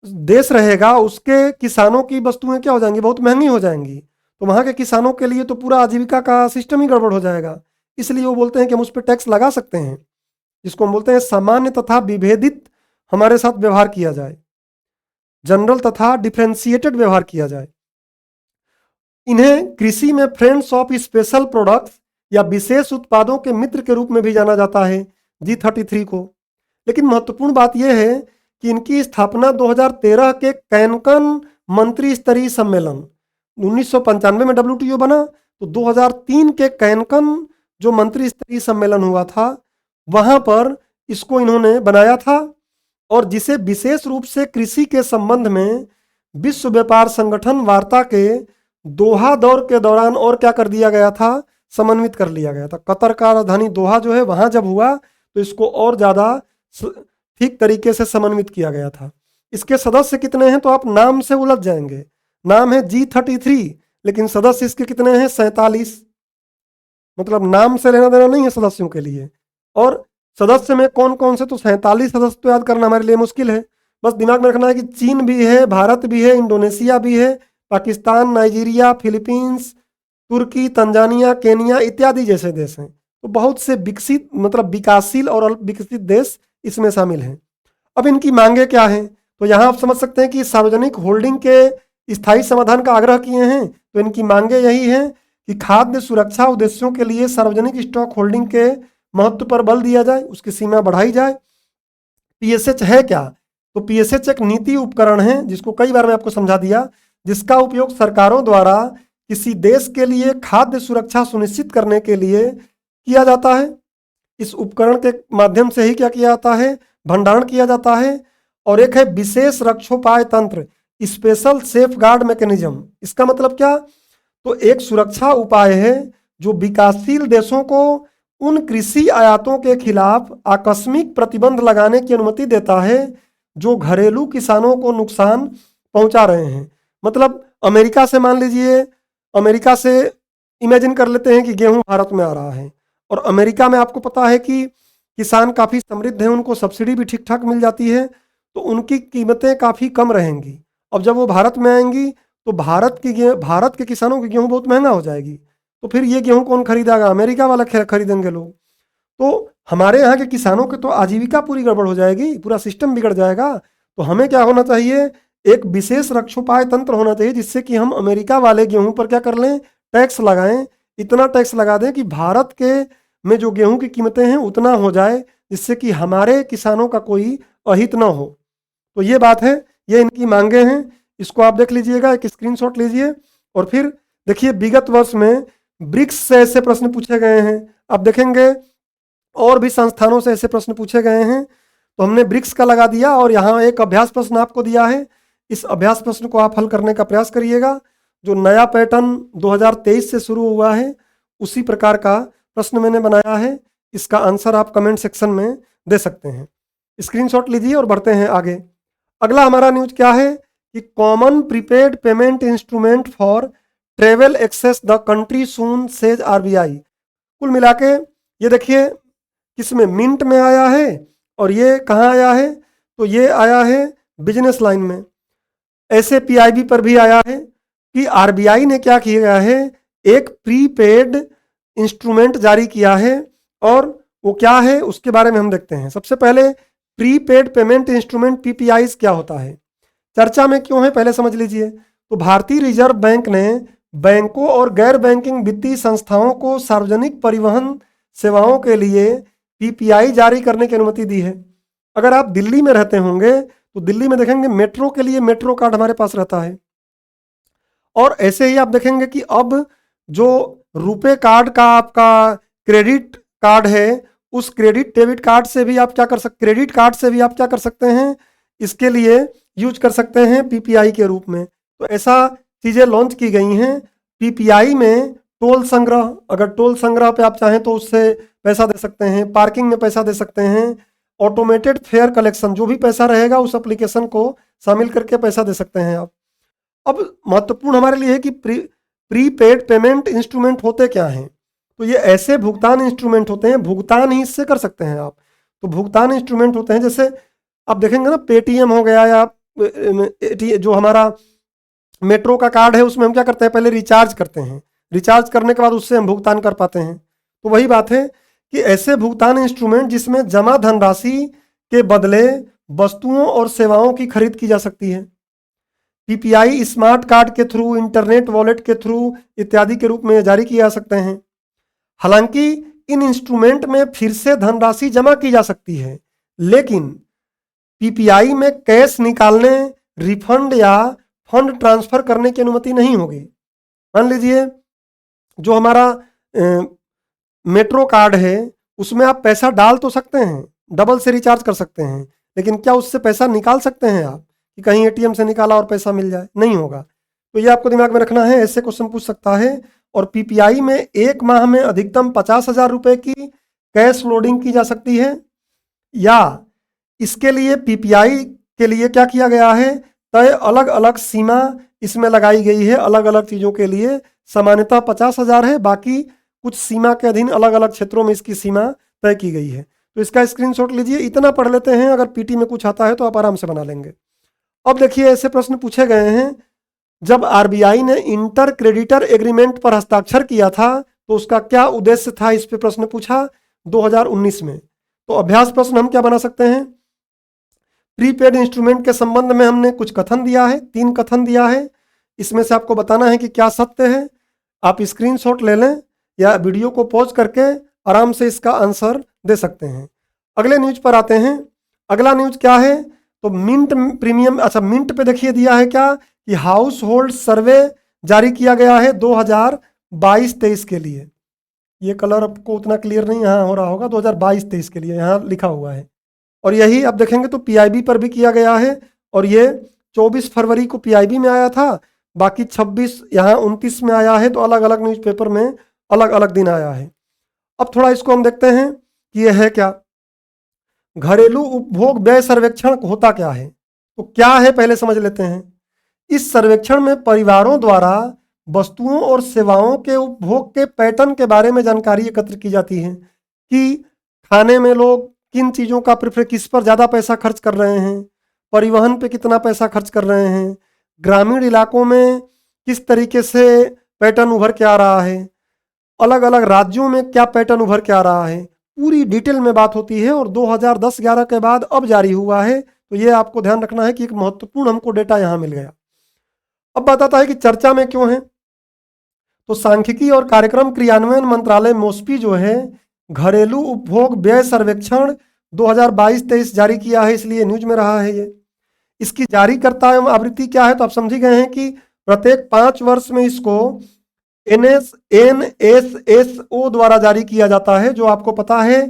देश रहेगा उसके किसानों की वस्तुएं क्या हो जाएंगी, बहुत महंगी हो जाएंगी। तो वहाँ के किसानों के लिए तो पूरा आजीविका का सिस्टम ही गड़बड़ हो जाएगा। इसलिए वो बोलते हैं कि हम उस पर टैक्स लगा सकते हैं, जिसको हम बोलते हैं सामान्य तथा विभेदित हमारे साथ व्यवहार किया जाए, जनरल तथा डिफ्रेंशिएटेड व्यवहार किया जाए। इन्हें कृषि में फ्रेंड्स ऑफ स्पेशल प्रोडक्ट्स या विशेष उत्पादों के मित्र के रूप में भी जाना जाता है G33 को। लेकिन महत्वपूर्ण बात यह है कि इनकी स्थापना 2013 के कैनकन मंत्री स्तरीय सम्मेलन, 1995 में WTO बना, तो 2003 के कैनकन जो मंत्री स्तरीय सम्मेलन हुआ था वहाँ पर इसको इन्होंने बनाया था, और जिसे विशेष रूप से कृषि के संबंध में विश्व व्यापार संगठन वार्ता के दोहा दौर के दौरान और क्या कर दिया गया था, समन्वित कर लिया गया था। कतर का राजधानी दोहा जो है, वहाँ जब हुआ तो इसको और ज़्यादा ठीक तरीके से समन्वित किया गया था। इसके सदस्य कितने हैं तो आप नाम से उलझ जाएंगे। नाम है G33, लेकिन सदस्य इसके कितने हैं, 47। मतलब नाम से लेना देना नहीं है सदस्यों के लिए। और सदस्य में कौन कौन से, तो 47 सदस्य तो याद करना हमारे लिए मुश्किल है। बस दिमाग में रखना है कि चीन भी है, भारत भी है, इंडोनेशिया भी है, पाकिस्तान, नाइजीरिया, फिलीपींस, तुर्की, तंजानिया, केनिया इत्यादि जैसे देश हैं। तो बहुत से विकसित मतलब विकासशील और अल्प विकसित देश इसमें शामिल हैं। अब इनकी मांगे क्या हैं, तो यहाँ आप समझ सकते हैं कि सार्वजनिक होल्डिंग के स्थायी समाधान का आग्रह किए हैं। तो इनकी मांगे यही हैं कि खाद्य सुरक्षा उद्देश्यों के लिए सार्वजनिक स्टॉक होल्डिंग के महत्व पर बल दिया जाए, उसकी सीमा बढ़ाई जाए। PSH है क्या, तो PSH एक नीति उपकरण है, जिसको कई बार मैं आपको समझा दिया, जिसका उपयोग सरकारों द्वारा किसी देश के लिए खाद्य सुरक्षा सुनिश्चित करने के लिए किया जाता है। इस उपकरण के माध्यम से ही क्या किया जाता है, भंडारण किया जाता है। और एक है विशेष रक्षोपाय तंत्र, स्पेशल सेफ गार्ड मैकेनिज्म। इसका मतलब क्या, तो एक सुरक्षा उपाय है जो विकासशील देशों को उन कृषि आयातों के खिलाफ आकस्मिक प्रतिबंध लगाने की अनुमति देता है जो घरेलू किसानों को नुकसान पहुंचा रहे हैं। मतलब अमेरिका से मान लीजिए, अमेरिका से इमेजिन कर लेते हैं कि गेहूं भारत में आ रहा है, और अमेरिका में आपको पता है कि किसान काफ़ी समृद्ध हैं, उनको सब्सिडी भी ठीक ठाक मिल जाती है, तो उनकी कीमतें काफ़ी कम रहेंगी। अब जब वो भारत में आएंगी तो भारत के किसानों की गेहूं बहुत महंगा हो जाएगी, तो फिर ये गेहूं कौन खरीदेगा? अमेरिका वाला खरीदेंगे लोग। तो हमारे यहाँ के किसानों की तो आजीविका पूरी गड़बड़ हो जाएगी, पूरा सिस्टम बिगड़ जाएगा। तो हमें क्या होना चाहिए? एक विशेष रक्षोपाय तंत्र होना चाहिए जिससे कि हम अमेरिका वाले गेहूं पर क्या कर लें? टैक्स लगाएं, इतना टैक्स लगा दें कि भारत के में जो गेहूं की कीमतें हैं उतना हो जाए, जिससे कि हमारे किसानों का कोई अहित ना हो। तो ये बात है, ये इनकी मांगे हैं, इसको आप देख लीजिएगा, एक स्क्रीनशॉट लीजिए। और फिर देखिए विगत वर्ष में ब्रिक्स से ऐसे प्रश्न पूछे गए हैं, आप देखेंगे और भी संस्थानों से ऐसे प्रश्न पूछे गए हैं। तो हमने ब्रिक्स का लगा दिया और यहाँ एक अभ्यास प्रश्न आपको दिया है, इस अभ्यास प्रश्न को आप हल करने का प्रयास करिएगा। जो नया पैटर्न 2023 से शुरू हुआ है उसी प्रकार का प्रश्न मैंने बनाया है, इसका आंसर आप कमेंट सेक्शन में दे सकते हैं। स्क्रीनशॉट लीजिए और बढ़ते हैं आगे। अगला हमारा न्यूज क्या है कि common prepaid payment instrument for travel access the country soon says RBI. कुल मिला के ये देखिए किसमें, मिंट में आया है, और ये कहाँ आया है? तो ये आया है बिजनेस लाइन में। ऐसे पीआईबी पर भी आया है कि आरबीआई ने क्या किया है, एक प्रीपेड इंस्ट्रूमेंट जारी किया है, और वो क्या है उसके बारे में हम देखते हैं। सबसे पहले प्रीपेड पेमेंट इंस्ट्रूमेंट पीपीआईज क्या होता है, चर्चा में क्यों है, पहले समझ लीजिए। तो भारतीय रिजर्व बैंक ने बैंकों और गैर बैंकिंग वित्तीय संस्थाओं को सार्वजनिक परिवहन सेवाओं के लिए पीपीआई जारी करने की अनुमति दी है। अगर आप दिल्ली में रहते होंगे तो दिल्ली में देखेंगे मेट्रो के लिए मेट्रो कार्ड हमारे पास रहता है, और ऐसे ही आप देखेंगे कि अब जो रुपे कार्ड का आपका क्रेडिट कार्ड है, उस क्रेडिट डेबिट कार्ड से भी आप क्या कर सकते, क्रेडिट कार्ड से भी आप क्या कर सकते हैं, इसके लिए यूज कर सकते हैं पीपीआई के रूप में। तो ऐसा चीज़ें लॉन्च की गई हैं। पीपीआई में टोल संग्रह, अगर टोल संग्रह पे आप चाहें तो उससे पैसा दे सकते हैं, पार्किंग में पैसा दे सकते हैं, ऑटोमेटेड फेयर कलेक्शन, जो भी पैसा रहेगा उस एप्लीकेशन को शामिल करके पैसा दे सकते हैं आप। अब महत्वपूर्ण हमारे लिए है कि प्रीपेड पेमेंट इंस्ट्रूमेंट होते क्या हैं। तो ये ऐसे भुगतान इंस्ट्रूमेंट होते हैं, भुगतान ही इससे कर सकते हैं आप। तो भुगतान इंस्ट्रूमेंट होते हैं, जैसे आप देखेंगे ना पेटीएम हो गया, या जो हमारा मेट्रो का कार्ड है उसमें हम क्या करते हैं, पहले रिचार्ज करते हैं, रिचार्ज करने के बाद उससे हम भुगतान कर पाते हैं। तो वही बात है कि ऐसे भुगतान इंस्ट्रूमेंट जिसमें जमा धनराशि के बदले वस्तुओं और सेवाओं की खरीद की जा सकती है, पीपीआई स्मार्ट कार्ड के थ्रू, इंटरनेट वॉलेट के थ्रू इत्यादि के रूप में जारी किए जा सकते हैं। हालांकि इन इंस्ट्रूमेंट में फिर से धनराशि जमा की जा सकती है, लेकिन पीपीआई में कैश निकालने, रिफंड या फंड ट्रांसफर करने की अनुमति नहीं होगी। मान लीजिए जो हमारा मेट्रो कार्ड है उसमें आप पैसा डाल तो सकते हैं, डबल से रिचार्ज कर सकते हैं, लेकिन क्या उससे पैसा निकाल सकते हैं आप कि कहीं एटीएम से निकाला और पैसा मिल जाए? नहीं होगा। तो ये आपको दिमाग में रखना है, ऐसे क्वेश्चन पूछ सकता है। और पीपीआई में एक माह में अधिकतम 50,000 रुपए की कैश लोडिंग की जा सकती है, या इसके लिए पीपीआई के लिए क्या किया गया है, तय अलग अलग सीमा इसमें लगाई गई है। अलग अलग चीज़ों के लिए सामान्यतः 50,000 है, बाकी कुछ सीमा के अधीन अलग अलग क्षेत्रों में इसकी सीमा तय की गई है। तो इसका स्क्रीनशॉट लीजिए, इतना पढ़ लेते हैं, अगर पीटी में कुछ आता है तो आप आराम से बना लेंगे। अब देखिए ऐसे प्रश्न पूछे गए हैं, जब आरबीआई ने इंटर क्रेडिटर एग्रीमेंट पर हस्ताक्षर किया था तो उसका क्या उद्देश्य था, इस पे प्रश्न पूछा 2019 में। तो अभ्यास प्रश्न हम क्या बना सकते हैं, प्रीपेड इंस्ट्रूमेंट के संबंध में हमने कुछ कथन दिया है, 3 कथन दिया है, इसमें से आपको बताना है कि क्या सत्य है। आप स्क्रीनशॉट ले लें या वीडियो को पॉज करके आराम से इसका आंसर दे सकते हैं। अगले न्यूज पर आते हैं। अगला न्यूज क्या है, तो मिंट प्रीमियम, अच्छा मिंट पे देखिए दिया है क्या कि हाउस होल्ड सर्वे जारी किया गया है 2022-23 के लिए। ये कलर आपको उतना क्लियर नहीं यहाँ हो रहा होगा, 2022-23 के लिए यहाँ लिखा हुआ है। और यही आप देखेंगे तो पीआईबी पर भी किया गया है, और ये 24 फरवरी को पीआईबी में आया था, बाकी 26 यहाँ 29 में आया है, तो अलग अलग न्यूज़पेपर में अलग अलग दिन आया है। अब थोड़ा इसको हम देखते हैं कि यह है क्या। घरेलू उपभोग व्यय सर्वेक्षण होता क्या है, तो क्या है पहले समझ लेते हैं। इस सर्वेक्षण में परिवारों द्वारा वस्तुओं और सेवाओं के उपभोग के पैटर्न के बारे में जानकारी एकत्र की जाती है कि खाने में लोग किन चीज़ों का प्रेफर, किस पर ज़्यादा पैसा खर्च कर रहे हैं, परिवहन पे कितना पैसा खर्च कर रहे हैं, ग्रामीण इलाकों में किस तरीके से पैटर्न उभर के आ रहा है, अलग अलग राज्यों में क्या पैटर्न उभर के आ रहा है, पूरी डिटेल में बात होती है। और 2010-11 के बाद अब जारी हुआ है, तो ये आपको ध्यान रखना है कि एक महत्वपूर्ण हमको डेटा यहाँ मिल गया। अब बताता है कि चर्चा में क्यों है। तो सांख्यिकी और कार्यक्रम क्रियान्वयन मंत्रालय मोस्पी जो है घरेलू उपभोग व्यय सर्वेक्षण 2022-23 जारी किया है, इसलिए न्यूज में रहा है ये। इसकी जारीकर्ता एवं आवृत्ति क्या है, तो आप समझ ही गए हैं कि प्रत्येक 5 वर्ष में इसको NSSO द्वारा जारी किया जाता है। जो आपको पता है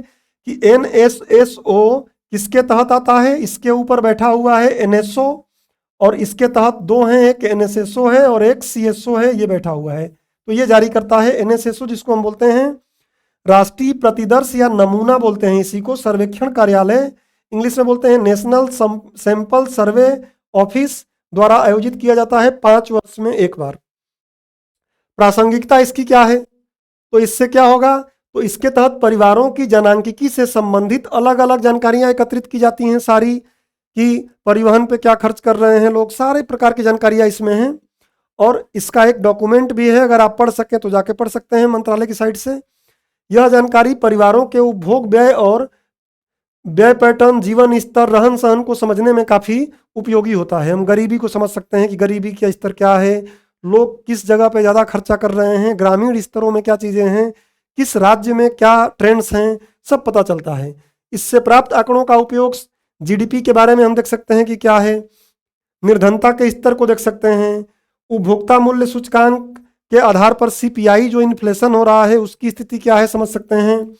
कि NSSO किसके तहत आता है, इसके ऊपर बैठा हुआ है NSO, और इसके तहत दो हैं, एक NSSO है और एक CSO है, ये बैठा हुआ है। तो ये जारी करता है NSSO, जिसको हम बोलते हैं राष्ट्रीय प्रतिदर्श या नमूना बोलते हैं इसी को। सर्वेक्षण कार्यालय इंग्लिश में बोलते हैं नेशनल सैंपल सर्वे ऑफिस द्वारा आयोजित किया जाता है 5 वर्ष में एक बार। प्रासंगिकता इसकी क्या है, तो इससे क्या होगा, तो इसके तहत परिवारों की जनांकिकी से संबंधित अलग अलग जानकारियां एकत्रित की जाती हैं सारी, कि परिवहन पे क्या खर्च कर रहे हैं लोग, सारे प्रकार की जानकारियां इसमें हैं। और इसका एक डॉक्यूमेंट भी है, अगर आप पढ़ सकें तो जाके पढ़ सकते हैं मंत्रालय की साइट से। यह जानकारी परिवारों के उपभोग व्यय और व्यय पैटर्न, जीवन स्तर, रहन सहन को समझने में काफ़ी उपयोगी होता है। हम गरीबी को समझ सकते हैं कि गरीबी का स्तर क्या है, लोग किस जगह पे ज़्यादा खर्चा कर रहे हैं, ग्रामीण स्तरों में क्या चीज़ें हैं, किस राज्य में क्या ट्रेंड्स हैं, सब पता चलता है। इससे प्राप्त आंकड़ों का उपयोग GDP के बारे में हम देख सकते हैं कि क्या है, निर्धनता के स्तर को देख सकते हैं, उपभोक्ता मूल्य सूचकांक के आधार पर CPI जो इन्फ्लेशन हो रहा है उसकी स्थिति क्या है समझ सकते हैं।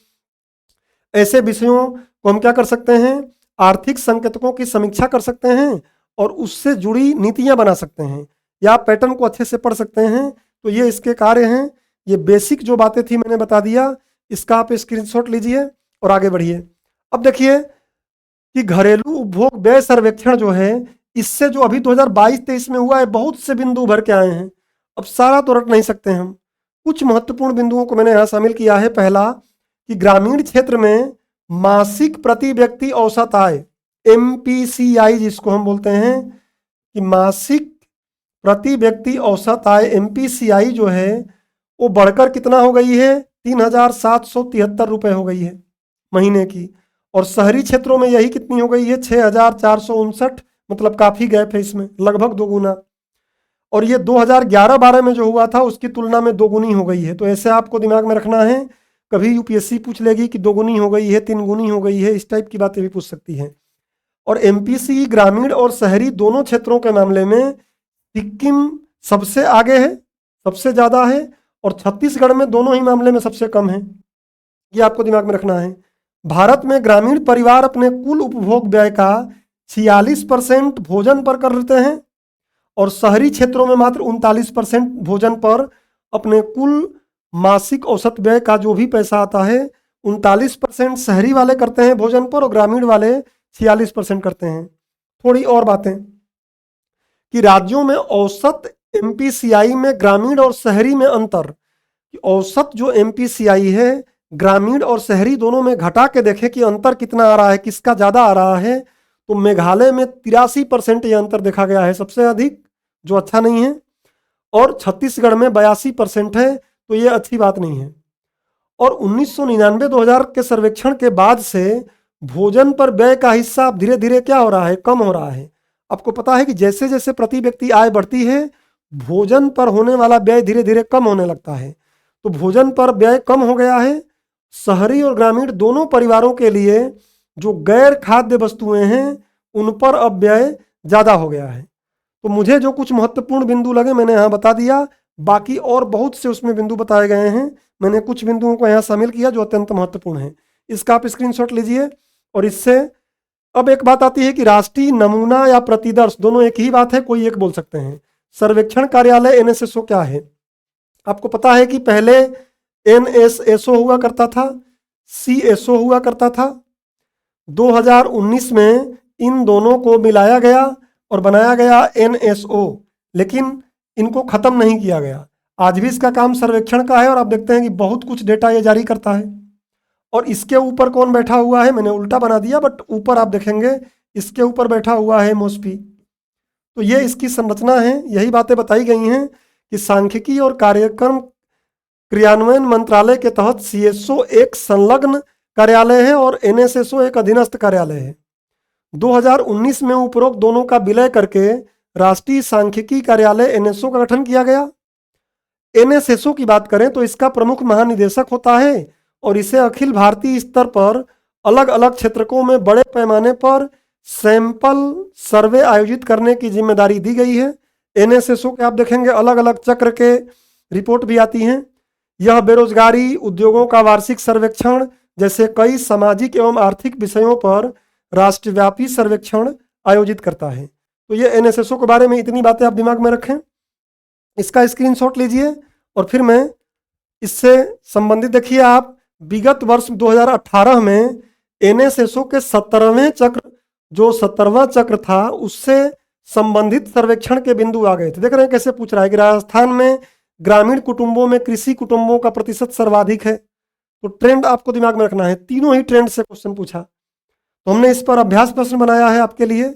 ऐसे विषयों को हम क्या कर सकते हैं, आर्थिक संकेतकों की समीक्षा कर सकते हैं और उससे जुड़ी नीतियां बना सकते हैं, या पैटर्न को अच्छे से पढ़ सकते हैं। तो ये इसके कार्य हैं। ये बेसिक जो बातें थी मैंने बता दिया, इसका आप स्क्रीनशॉट लीजिए और आगे बढ़िए। अब देखिए कि घरेलू उपभोग व्यय सर्वेक्षण जो है, इससे जो अभी 2022-23 में हुआ है, बहुत से बिंदु उभर के आए हैं। अब सारा तो रट नहीं सकते हम, कुछ महत्वपूर्ण बिंदुओं को मैंने यहाँ शामिल किया है। पहला कि ग्रामीण क्षेत्र में मासिक प्रति व्यक्ति औसत आय MPCI जिसको हम बोलते हैं, कि मासिक प्रति व्यक्ति औसत आय MPCI जो है वो बढ़कर कितना हो गई है, 3,773 रुपये हो गई है महीने की। और शहरी क्षेत्रों में यही कितनी हो गई है, 6,459। मतलब काफ़ी गैप है इसमें, लगभग दोगुना। और ये 2011-12 में जो हुआ था उसकी तुलना में दोगुनी हो गई है। तो ऐसे आपको दिमाग में रखना है, कभी UPSC पूछ लेगी कि दोगुनी हो गई है, 3 गुनी हो गई है, इस टाइप की बातें भी पूछ सकती हैं। और MPC ग्रामीण और शहरी दोनों क्षेत्रों के मामले में सिक्किम सबसे आगे है, सबसे ज़्यादा है, और छत्तीसगढ़ में दोनों ही मामले में सबसे कम है। ये आपको दिमाग में रखना है। भारत में ग्रामीण परिवार अपने कुल उपभोग व्यय का 46% भोजन पर कर लेते हैं, और शहरी क्षेत्रों में मात्र 39% भोजन पर अपने कुल मासिक औसत व्यय का जो भी पैसा आता है 39% शहरी वाले करते हैं भोजन पर, और ग्रामीण वाले 46% करते हैं। थोड़ी और बातें कि राज्यों में औसत MPCI में ग्रामीण और शहरी में अंतर, कि औसत जो MPCI है ग्रामीण और शहरी दोनों में घटा के देखें कि अंतर कितना आ रहा है, किसका ज़्यादा आ रहा है। तो मेघालय में 83% ये अंतर देखा गया है, सबसे अधिक, जो अच्छा नहीं है। और छत्तीसगढ़ में 82% है, तो ये अच्छी बात नहीं है। और 1999-2000 के सर्वेक्षण के बाद से भोजन पर व्यय का हिस्सा धीरे धीरे क्या हो रहा है, कम हो रहा है। आपको पता है कि जैसे जैसे प्रति व्यक्ति आय बढ़ती है, भोजन पर होने वाला व्यय धीरे धीरे कम होने लगता है। तो भोजन पर व्यय कम हो गया है। शहरी और ग्रामीण दोनों परिवारों के लिए जो गैर खाद्य वस्तुएं हैं उन पर अब व्यय ज़्यादा हो गया है। तो मुझे जो कुछ महत्वपूर्ण बिंदु लगे मैंने यहाँ बता दिया, बाकी और बहुत से उसमें बिंदु बताए गए हैं। मैंने कुछ बिंदुओं को यहाँ शामिल किया जो अत्यंत महत्वपूर्ण है। इसका आप स्क्रीनशॉट लीजिए। और इससे अब एक बात आती है कि राष्ट्रीय नमूना या प्रतिदर्श, दोनों एक ही बात है, कोई एक बोल सकते हैं। सर्वेक्षण कार्यालय NSSO क्या है? आपको पता है कि पहले NSSO हुआ करता था, CSO हुआ करता था। 2019 में इन दोनों को मिलाया गया और बनाया गया NSO, लेकिन इनको खत्म नहीं किया गया। आज भी इसका काम सर्वेक्षण का है और आप देखते हैं कि बहुत कुछ डेटा ये जारी करता है। और इसके ऊपर कौन बैठा हुआ है? मैंने उल्टा बना दिया, बट ऊपर आप देखेंगे इसके ऊपर बैठा हुआ है MOSPI। तो ये इसकी संरचना है। यही बातें बताई गई हैं कि सांख्यिकी और कार्यक्रम क्रियान्वयन मंत्रालय के तहत CSO एक संलग्न कार्यालय है और NSSO एक अधीनस्थ कार्यालय है। 2019 में उपरोक्त दोनों का विलय करके राष्ट्रीय सांख्यिकी कार्यालय NSO का गठन किया गया। NSSO की बात करें तो इसका प्रमुख महानिदेशक होता है और इसे अखिल भारतीय स्तर पर अलग अलग क्षेत्रकों में बड़े पैमाने पर सैंपल सर्वे आयोजित करने की जिम्मेदारी दी गई है। NSSO के आप देखेंगे अलग अलग चक्र के रिपोर्ट भी आती हैं। यह बेरोजगारी, उद्योगों का वार्षिक सर्वेक्षण जैसे कई सामाजिक एवं आर्थिक विषयों पर राष्ट्रव्यापी सर्वेक्षण आयोजित करता है। तो ये NSSO के बारे में इतनी बातें आप दिमाग में रखें। इसका स्क्रीनशॉट लीजिए और फिर मैं इससे संबंधित देखिए आप विगत वर्ष 2018 में NSSO के 17वें चक्र, जो 17वां चक्र था, उससे संबंधित सर्वेक्षण के बिंदु आ गए थे। देख रहे हैं कैसे पूछ रहा है कि राजस्थान में ग्रामीण कुटुंबों में कृषि कुटुंबों का प्रतिशत सर्वाधिक है। तो ट्रेंड आपको दिमाग में रखना है, तीनों ही ट्रेंड से क्वेश्चन पूछा। तो हमने इस पर अभ्यास प्रश्न बनाया है आपके लिए।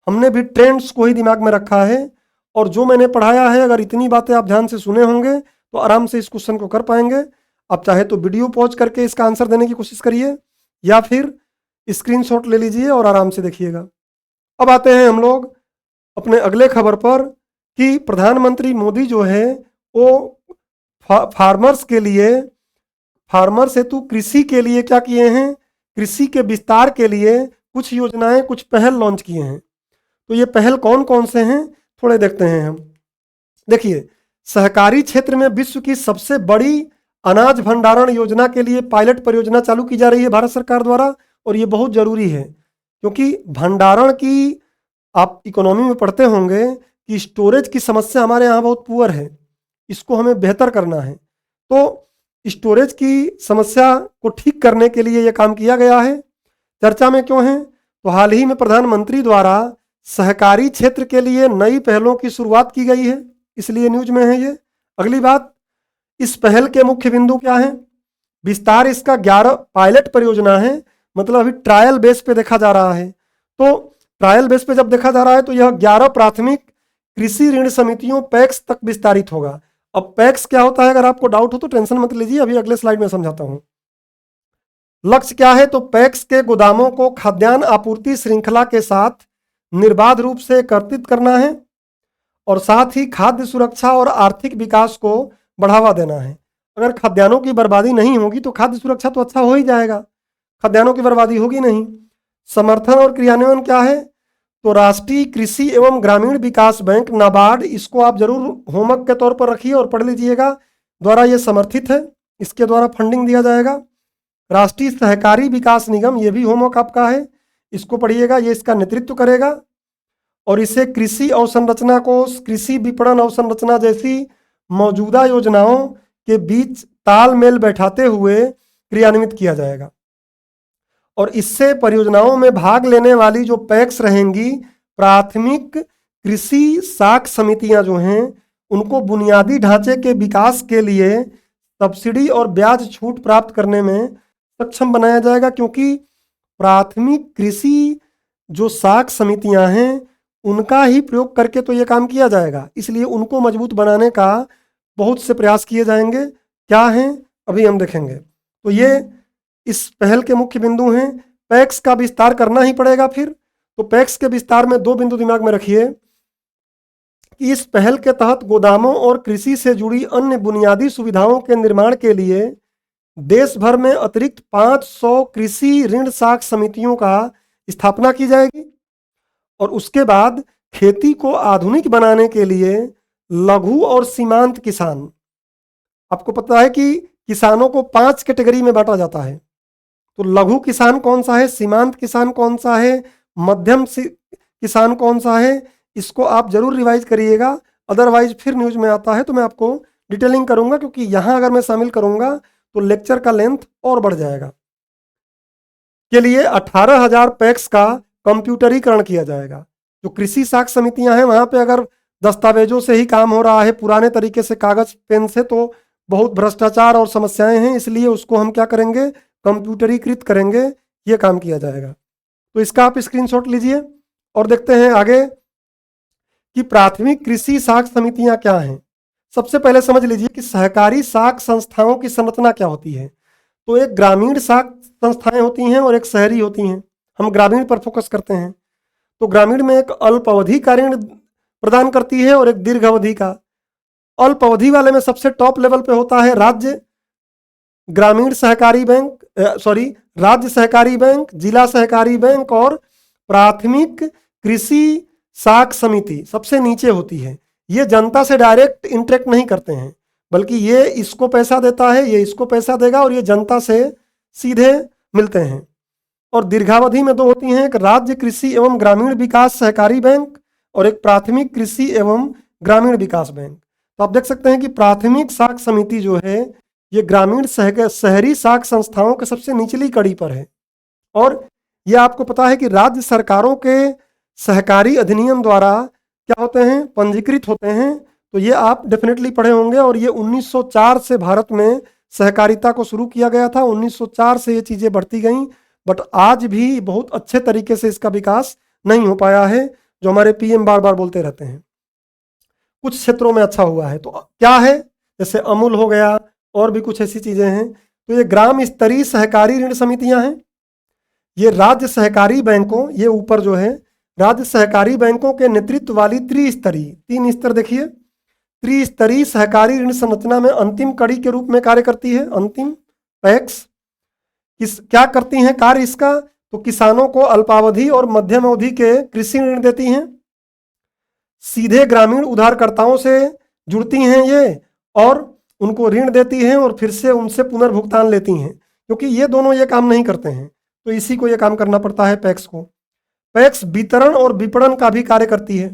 हमने भी ट्रेंड्स को ही दिमाग में रखा है और जो मैंने पढ़ाया है, अगर इतनी बातें आप ध्यान से सुने होंगे तो आराम से इस क्वेश्चन को कर पाएंगे। आप चाहे तो वीडियो पॉज करके इसका आंसर देने की कोशिश करिए या फिर स्क्रीनशॉट ले लीजिए और आराम से देखिएगा। अब आते हैं हम लोग अपने अगले खबर पर कि प्रधानमंत्री मोदी जो है वो फार्मर्स के लिए, फार्मर्स हेतु कृषि के लिए क्या किए हैं, कृषि के विस्तार के लिए कुछ योजनाएं, कुछ पहल लॉन्च किए हैं। तो ये पहल कौन कौन से हैं थोड़े देखते हैं हम। देखिए, सहकारी क्षेत्र में विश्व की सबसे बड़ी अनाज भंडारण योजना के लिए पायलट परियोजना चालू की जा रही है भारत सरकार द्वारा और ये बहुत जरूरी है क्योंकि भंडारण की आप इकोनॉमी में पढ़ते होंगे कि स्टोरेज की समस्या हमारे यहाँ बहुत पुअर है, इसको हमें बेहतर करना है। तो स्टोरेज की समस्या को ठीक करने के लिए यह काम किया गया है। चर्चा में क्यों है? तो हाल ही में प्रधानमंत्री द्वारा सहकारी क्षेत्र के लिए नई पहलों की शुरुआत की गई है, इसलिए न्यूज में है ये। अगली बात, इस पहल के मुख्य बिंदु क्या है? विस्तार इसका 11 पायलट परियोजना है, मतलब अभी ट्रायल बेस पे देखा जा रहा है। तो ट्रायल बेस पे जब देखा जा रहा है तो यह 11 प्राथमिक कृषि ऋण समितियों पैक्स तक विस्तारित होगा। अब पैक्स क्या होता है, अगर आपको डाउट हो तो टेंशन मत लीजिए, अभी अगले स्लाइड में समझाता हूं। लक्ष्य क्या है? तो पैक्स के गोदामों को खाद्यान्न आपूर्ति श्रृंखला के साथ निर्बाध रूप से एकत्रित करना है और साथ ही खाद्य सुरक्षा और आर्थिक विकास को बढ़ावा देना है। अगर खाद्यान्नों की बर्बादी नहीं होगी तो खाद्य सुरक्षा तो अच्छा हो ही जाएगा, खाद्यान्नों की बर्बादी होगी नहीं। समर्थन और क्रियान्वयन क्या है? तो राष्ट्रीय कृषि एवं ग्रामीण विकास बैंक नाबार्ड, इसको आप जरूर होमवर्क के तौर पर रखिए और पढ़ लीजिएगा, द्वारा ये समर्थित है, इसके द्वारा फंडिंग दिया जाएगा। राष्ट्रीय सहकारी विकास निगम, ये भी होमवर्क आपका है, इसको पढ़िएगा, ये इसका नेतृत्व करेगा और इसे कृषि अवसंरचना कोष, कृषि विपणन अवसंरचना जैसी मौजूदा योजनाओं के बीच तालमेल बैठाते हुए क्रियान्वित किया जाएगा। और इससे परियोजनाओं में भाग लेने वाली जो पैक्स रहेंगी, प्राथमिक कृषि साख समितियां जो हैं, उनको बुनियादी ढांचे के विकास के लिए सब्सिडी और ब्याज छूट प्राप्त करने में सक्षम बनाया जाएगा, क्योंकि प्राथमिक कृषि जो साख समितियां हैं उनका ही प्रयोग करके तो ये काम किया जाएगा, इसलिए उनको मजबूत बनाने का बहुत से प्रयास किए जाएंगे। क्या हैं अभी हम देखेंगे। तो ये इस पहल के मुख्य बिंदु हैं। पैक्स का विस्तार करना ही पड़ेगा फिर। तो पैक्स के विस्तार में 2 बिंदु दिमाग में रखिए कि इस पहल के तहत गोदामों और कृषि से जुड़ी अन्य बुनियादी सुविधाओं के निर्माण के लिए देश भर में अतिरिक्त 500 कृषि ऋण साख समितियों का स्थापना की जाएगी और उसके बाद खेती को आधुनिक बनाने के लिए लघु और सीमांत किसान, आपको पता है कि किसानों को 5 कैटेगरी में बांटा जाता है। तो लघु किसान कौन सा है, सीमांत किसान कौन सा है, मध्यम किसान कौन सा है, इसको आप जरूर रिवाइज करिएगा, अदरवाइज फिर न्यूज में आता है तो मैं आपको डिटेलिंग करूंगा, क्योंकि यहाँ अगर मैं शामिल करूंगा तो लेक्चर का लेंथ और बढ़ जाएगा। के लिए 18,000 पैक्स का कंप्यूटरीकरण किया जाएगा। जो कृषि साख समितियां हैं वहां पे अगर दस्तावेजों से ही काम हो रहा है, पुराने तरीके से कागज पेन से, तो बहुत भ्रष्टाचार और समस्याएं हैं, इसलिए उसको हम क्या करेंगे, कंप्यूटरीकृत करेंगे, ये काम किया जाएगा। तो इसका आप स्क्रीनशॉट लीजिए और देखते हैं आगे कि प्राथमिक कृषि साख समितियां क्या हैं। सबसे पहले समझ लीजिए कि सहकारी साख संस्थाओं की संरचना क्या होती है। तो एक ग्रामीण साख संस्थाएं होती हैं और एक शहरी होती हैं। हम ग्रामीण पर फोकस करते हैं। तो ग्रामीण में एक अल्प अवधि का ऋण प्रदान करती है और एक दीर्घ अवधि का। अल्प अवधि वाले में सबसे टॉप लेवल पे होता है राज्य ग्रामीण सहकारी बैंक, राज्य सहकारी बैंक, जिला सहकारी बैंक और प्राथमिक कृषि साख समिति सबसे नीचे होती है। ये जनता से डायरेक्ट इंटरेक्ट नहीं करते हैं, बल्कि ये इसको पैसा देता है, ये इसको पैसा देगा, और ये जनता से सीधे मिलते हैं। और दीर्घावधि में दो होती हैं, एक राज्य कृषि एवं ग्रामीण विकास सहकारी बैंक और एक प्राथमिक कृषि एवं ग्रामीण विकास बैंक। तो आप देख सकते हैं कि प्राथमिक साख समिति जो है ये ग्रामीण शहरी साख संस्थाओं के सबसे निचली कड़ी पर है। और यह आपको पता है कि राज्य सरकारों के सहकारी अधिनियम द्वारा क्या होते हैं, पंजीकृत होते हैं। तो ये आप डेफिनेटली पढ़े होंगे। और ये 1904 से भारत में सहकारिता को शुरू किया गया था। 1904 से ये चीज़ें बढ़ती गईं, बट आज भी बहुत अच्छे तरीके से इसका विकास नहीं हो पाया है, जो हमारे पीएम बार बार बोलते रहते हैं। कुछ क्षेत्रों में अच्छा हुआ है। तो क्या है, जैसे अमूल हो गया और भी कुछ ऐसी चीज़ें हैं। तो ये ग्राम स्तरीय सहकारी ऋण समितियां हैं। ये राज्य सहकारी बैंकों, ये ऊपर जो है राज्य सहकारी बैंकों के नेतृत्व वाली त्रिस्तरीय, 3 स्तर देखिए, त्रिस्तरीय सहकारी ऋण संरचना में अंतिम कड़ी के रूप में कार्य करती है। अंतिम पैक्स क्या करती हैं कार्य इसका, तो किसानों को अल्पावधि और मध्यम अवधि के कृषि ऋण देती हैं, सीधे ग्रामीण उधारकर्ताओं से जुड़ती हैं ये, और उनको ऋण देती हैं और फिर से उनसे पुनर्भुगतान लेती हैं। क्योंकि ये दोनों ये काम नहीं करते हैं, तो इसी को ये काम करना पड़ता है पैक्स को। पैक्स वितरण और विपणन का भी कार्य करती है,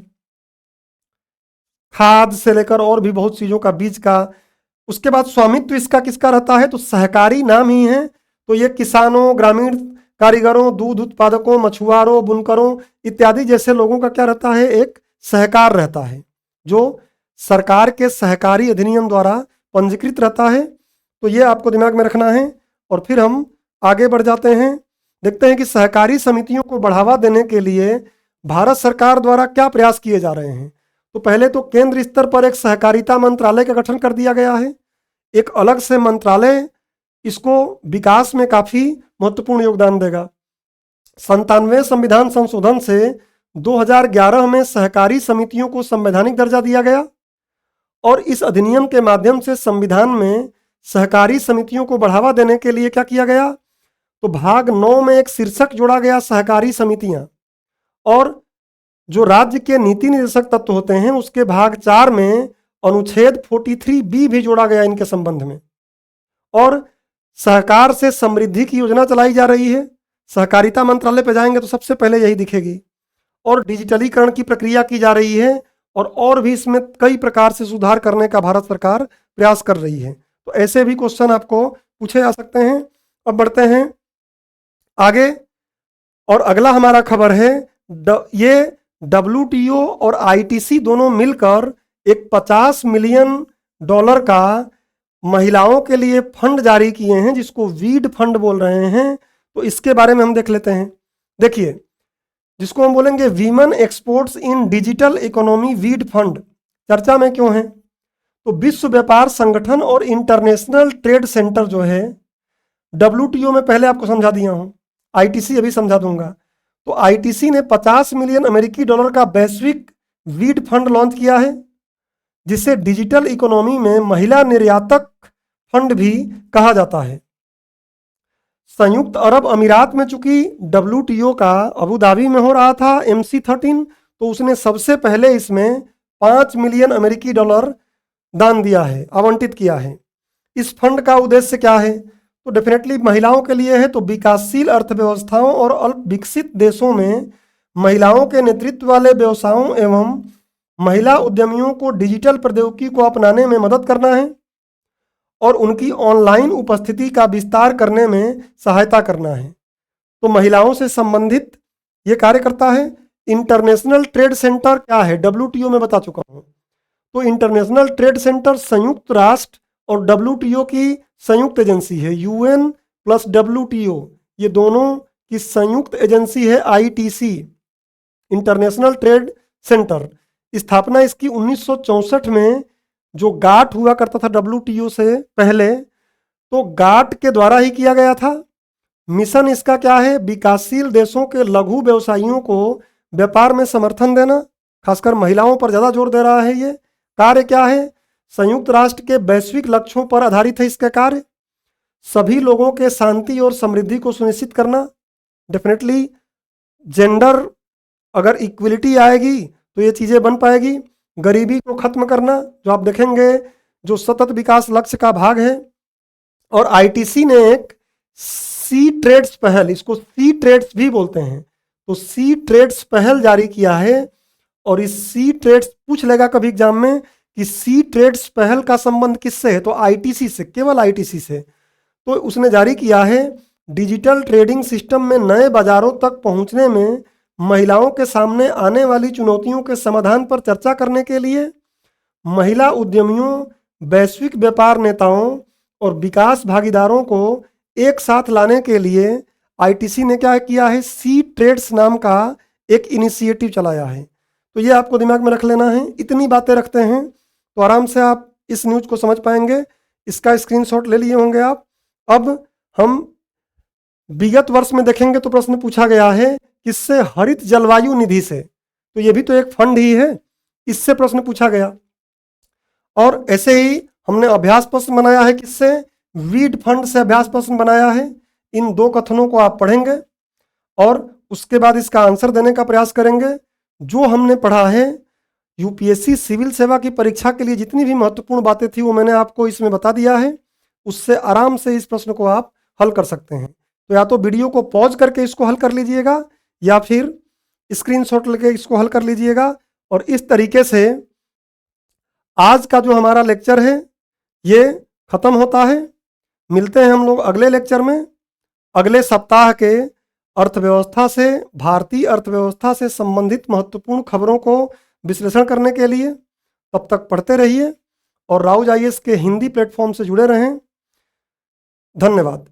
खाद से लेकर और भी बहुत चीज़ों का, बीज का। उसके बाद स्वामित्व इसका किसका रहता है, तो सहकारी नाम ही है। तो ये किसानों, ग्रामीण कारीगरों, दूध उत्पादकों, मछुआरों, बुनकरों इत्यादि जैसे लोगों का क्या रहता है, एक सहकार रहता है, जो सरकार के सहकारी अधिनियम द्वारा पंजीकृत रहता है। तो ये आपको दिमाग में रखना है। और फिर हम आगे बढ़ जाते हैं, देखते हैं कि सहकारी समितियों को बढ़ावा देने के लिए भारत सरकार द्वारा क्या प्रयास किए जा रहे हैं। तो पहले तो केंद्र स्तर पर एक सहकारिता मंत्रालय का गठन कर दिया गया है, एक अलग से मंत्रालय इसको विकास में काफ़ी महत्वपूर्ण योगदान देगा। 97वें संविधान संशोधन से 2011 में सहकारी समितियों को संवैधानिक दर्जा दिया गया, और इस अधिनियम के माध्यम से संविधान में सहकारी समितियों को बढ़ावा देने के लिए क्या किया गया, तो भाग 9 में एक शीर्षक जोड़ा गया, सहकारी समितियां। और जो राज्य के नीति निर्देशक तत्व होते हैं उसके भाग 4 में अनुच्छेद 43B भी जोड़ा गया इनके संबंध में। और सहकार से समृद्धि की योजना चलाई जा रही है। सहकारिता मंत्रालय पे जाएंगे तो सबसे पहले यही दिखेगी। और डिजिटलीकरण की प्रक्रिया की जा रही है, और भी इसमें कई प्रकार से सुधार करने का भारत सरकार प्रयास कर रही है। तो ऐसे भी क्वेश्चन आपको पूछे जा सकते हैं। अब बढ़ते हैं आगे, और अगला हमारा खबर है ये WTO और ITC दोनों मिलकर एक $50 मिलियन का महिलाओं के लिए फंड जारी किए हैं, जिसको वीड फंड बोल रहे हैं। तो इसके बारे में हम देख लेते हैं। देखिए, जिसको हम बोलेंगे वीमेन एक्सपोर्ट्स इन डिजिटल इकोनॉमी वीड फंड चर्चा में क्यों है, तो विश्व व्यापार संगठन और इंटरनेशनल ट्रेड सेंटर जो है, WTO में पहले आपको समझा दिया हूं, ITC अभी समझा दूंगा। तो ITC ने $50 मिलियन का वैश्विक वीड फंड लॉन्च किया है, जिसे डिजिटल इकोनॉमी में महिला निर्यातक फंड भी कहा जाता है। संयुक्त अरब अमीरात में चूंकि WTO का अबू धाबी में हो रहा था MC13, तो उसने सबसे पहले इसमें $5 मिलियन दान दिया है, आवंटित किया है। इस फंड का उद्देश्य क्या है, तो डेफिनेटली महिलाओं के लिए है। तो विकासशील अर्थव्यवस्थाओं और अल्प विकसित देशों में महिलाओं के नेतृत्व वाले व्यवसायों एवं महिला उद्यमियों को डिजिटल प्रौद्योगिकी को अपनाने में मदद करना है और उनकी ऑनलाइन उपस्थिति का विस्तार करने में सहायता करना है। तो महिलाओं से संबंधित ये कार्य करता है। इंटरनेशनल ट्रेड सेंटर क्या है? WTO में बता चुका हूँ। तो इंटरनेशनल ट्रेड सेंटर संयुक्त राष्ट्र और WTO की संयुक्त एजेंसी है। UN प्लस WTO, ये दोनों की संयुक्त एजेंसी है ITC, इंटरनेशनल ट्रेड सेंटर। स्थापना इसकी 1964 में जो गाट हुआ करता था WTO से पहले, तो गाट के द्वारा ही किया गया था। मिशन इसका क्या है? विकासशील देशों के लघु व्यवसायियों को व्यापार में समर्थन देना, खासकर महिलाओं पर ज़्यादा जोर दे रहा है। ये कार्य क्या है? संयुक्त राष्ट्र के वैश्विक लक्ष्यों पर आधारित है इसका कार्य। सभी लोगों के शांति और समृद्धि को सुनिश्चित करना। डेफिनेटली जेंडर अगर इक्वलिटी आएगी तो ये चीज़ें बन पाएगी। गरीबी को खत्म करना, जो आप देखेंगे जो सतत विकास लक्ष्य का भाग है। और ITC ने एक सी ट्रेड्स पहल, इसको सी ट्रेड्स भी बोलते हैं, तो सी ट्रेड्स पहल जारी किया है। और इस सी ट्रेड्स पूछ लेगा कभी एग्जाम में कि सी ट्रेड्स पहल का संबंध किससे है? तो ITC से, केवल ITC से। तो उसने जारी किया है डिजिटल ट्रेडिंग सिस्टम में नए बाजारों तक पहुंचने में महिलाओं के सामने आने वाली चुनौतियों के समाधान पर चर्चा करने के लिए महिला उद्यमियों, वैश्विक व्यापार नेताओं और विकास भागीदारों को एक साथ लाने के लिए ITC ने क्या किया है? सी ट्रेड्स नाम का एक इनिशिएटिव चलाया है। तो ये आपको दिमाग में रख लेना है। इतनी बातें रखते हैं तो आराम से आप इस न्यूज को समझ पाएंगे। इसका स्क्रीनशॉट ले लिए होंगे आप। अब हम विगत वर्ष में देखेंगे तो प्रश्न पूछा गया है किससे? हरित जलवायु निधि से। तो ये भी तो एक फंड ही है, इससे प्रश्न पूछा गया। और ऐसे ही हमने अभ्यास प्रश्न बनाया है किससे? वीड फंड से अभ्यास प्रश्न बनाया है। इन दो कथनों को आप पढ़ेंगे और उसके बाद इसका आंसर देने का प्रयास करेंगे। जो हमने पढ़ा है UPSC सिविल सेवा की परीक्षा के लिए जितनी भी महत्वपूर्ण बातें थी वो मैंने आपको इसमें बता दिया है। उससे आराम से इस प्रश्न को आप हल कर सकते हैं। तो या तो वीडियो को पॉज करके इसको हल कर लीजिएगा या फिर स्क्रीनशॉट लेके इसको हल कर लीजिएगा। और इस तरीके से आज का जो हमारा लेक्चर है ये खत्म होता है। मिलते हैं हम लोग अगले लेक्चर में, अगले सप्ताह के अर्थव्यवस्था से, भारतीय अर्थव्यवस्था से संबंधित महत्वपूर्ण खबरों को विश्लेषण करने के लिए। तब तक पढ़ते रहिए और राउज IAS के हिंदी प्लेटफॉर्म से जुड़े रहें। धन्यवाद।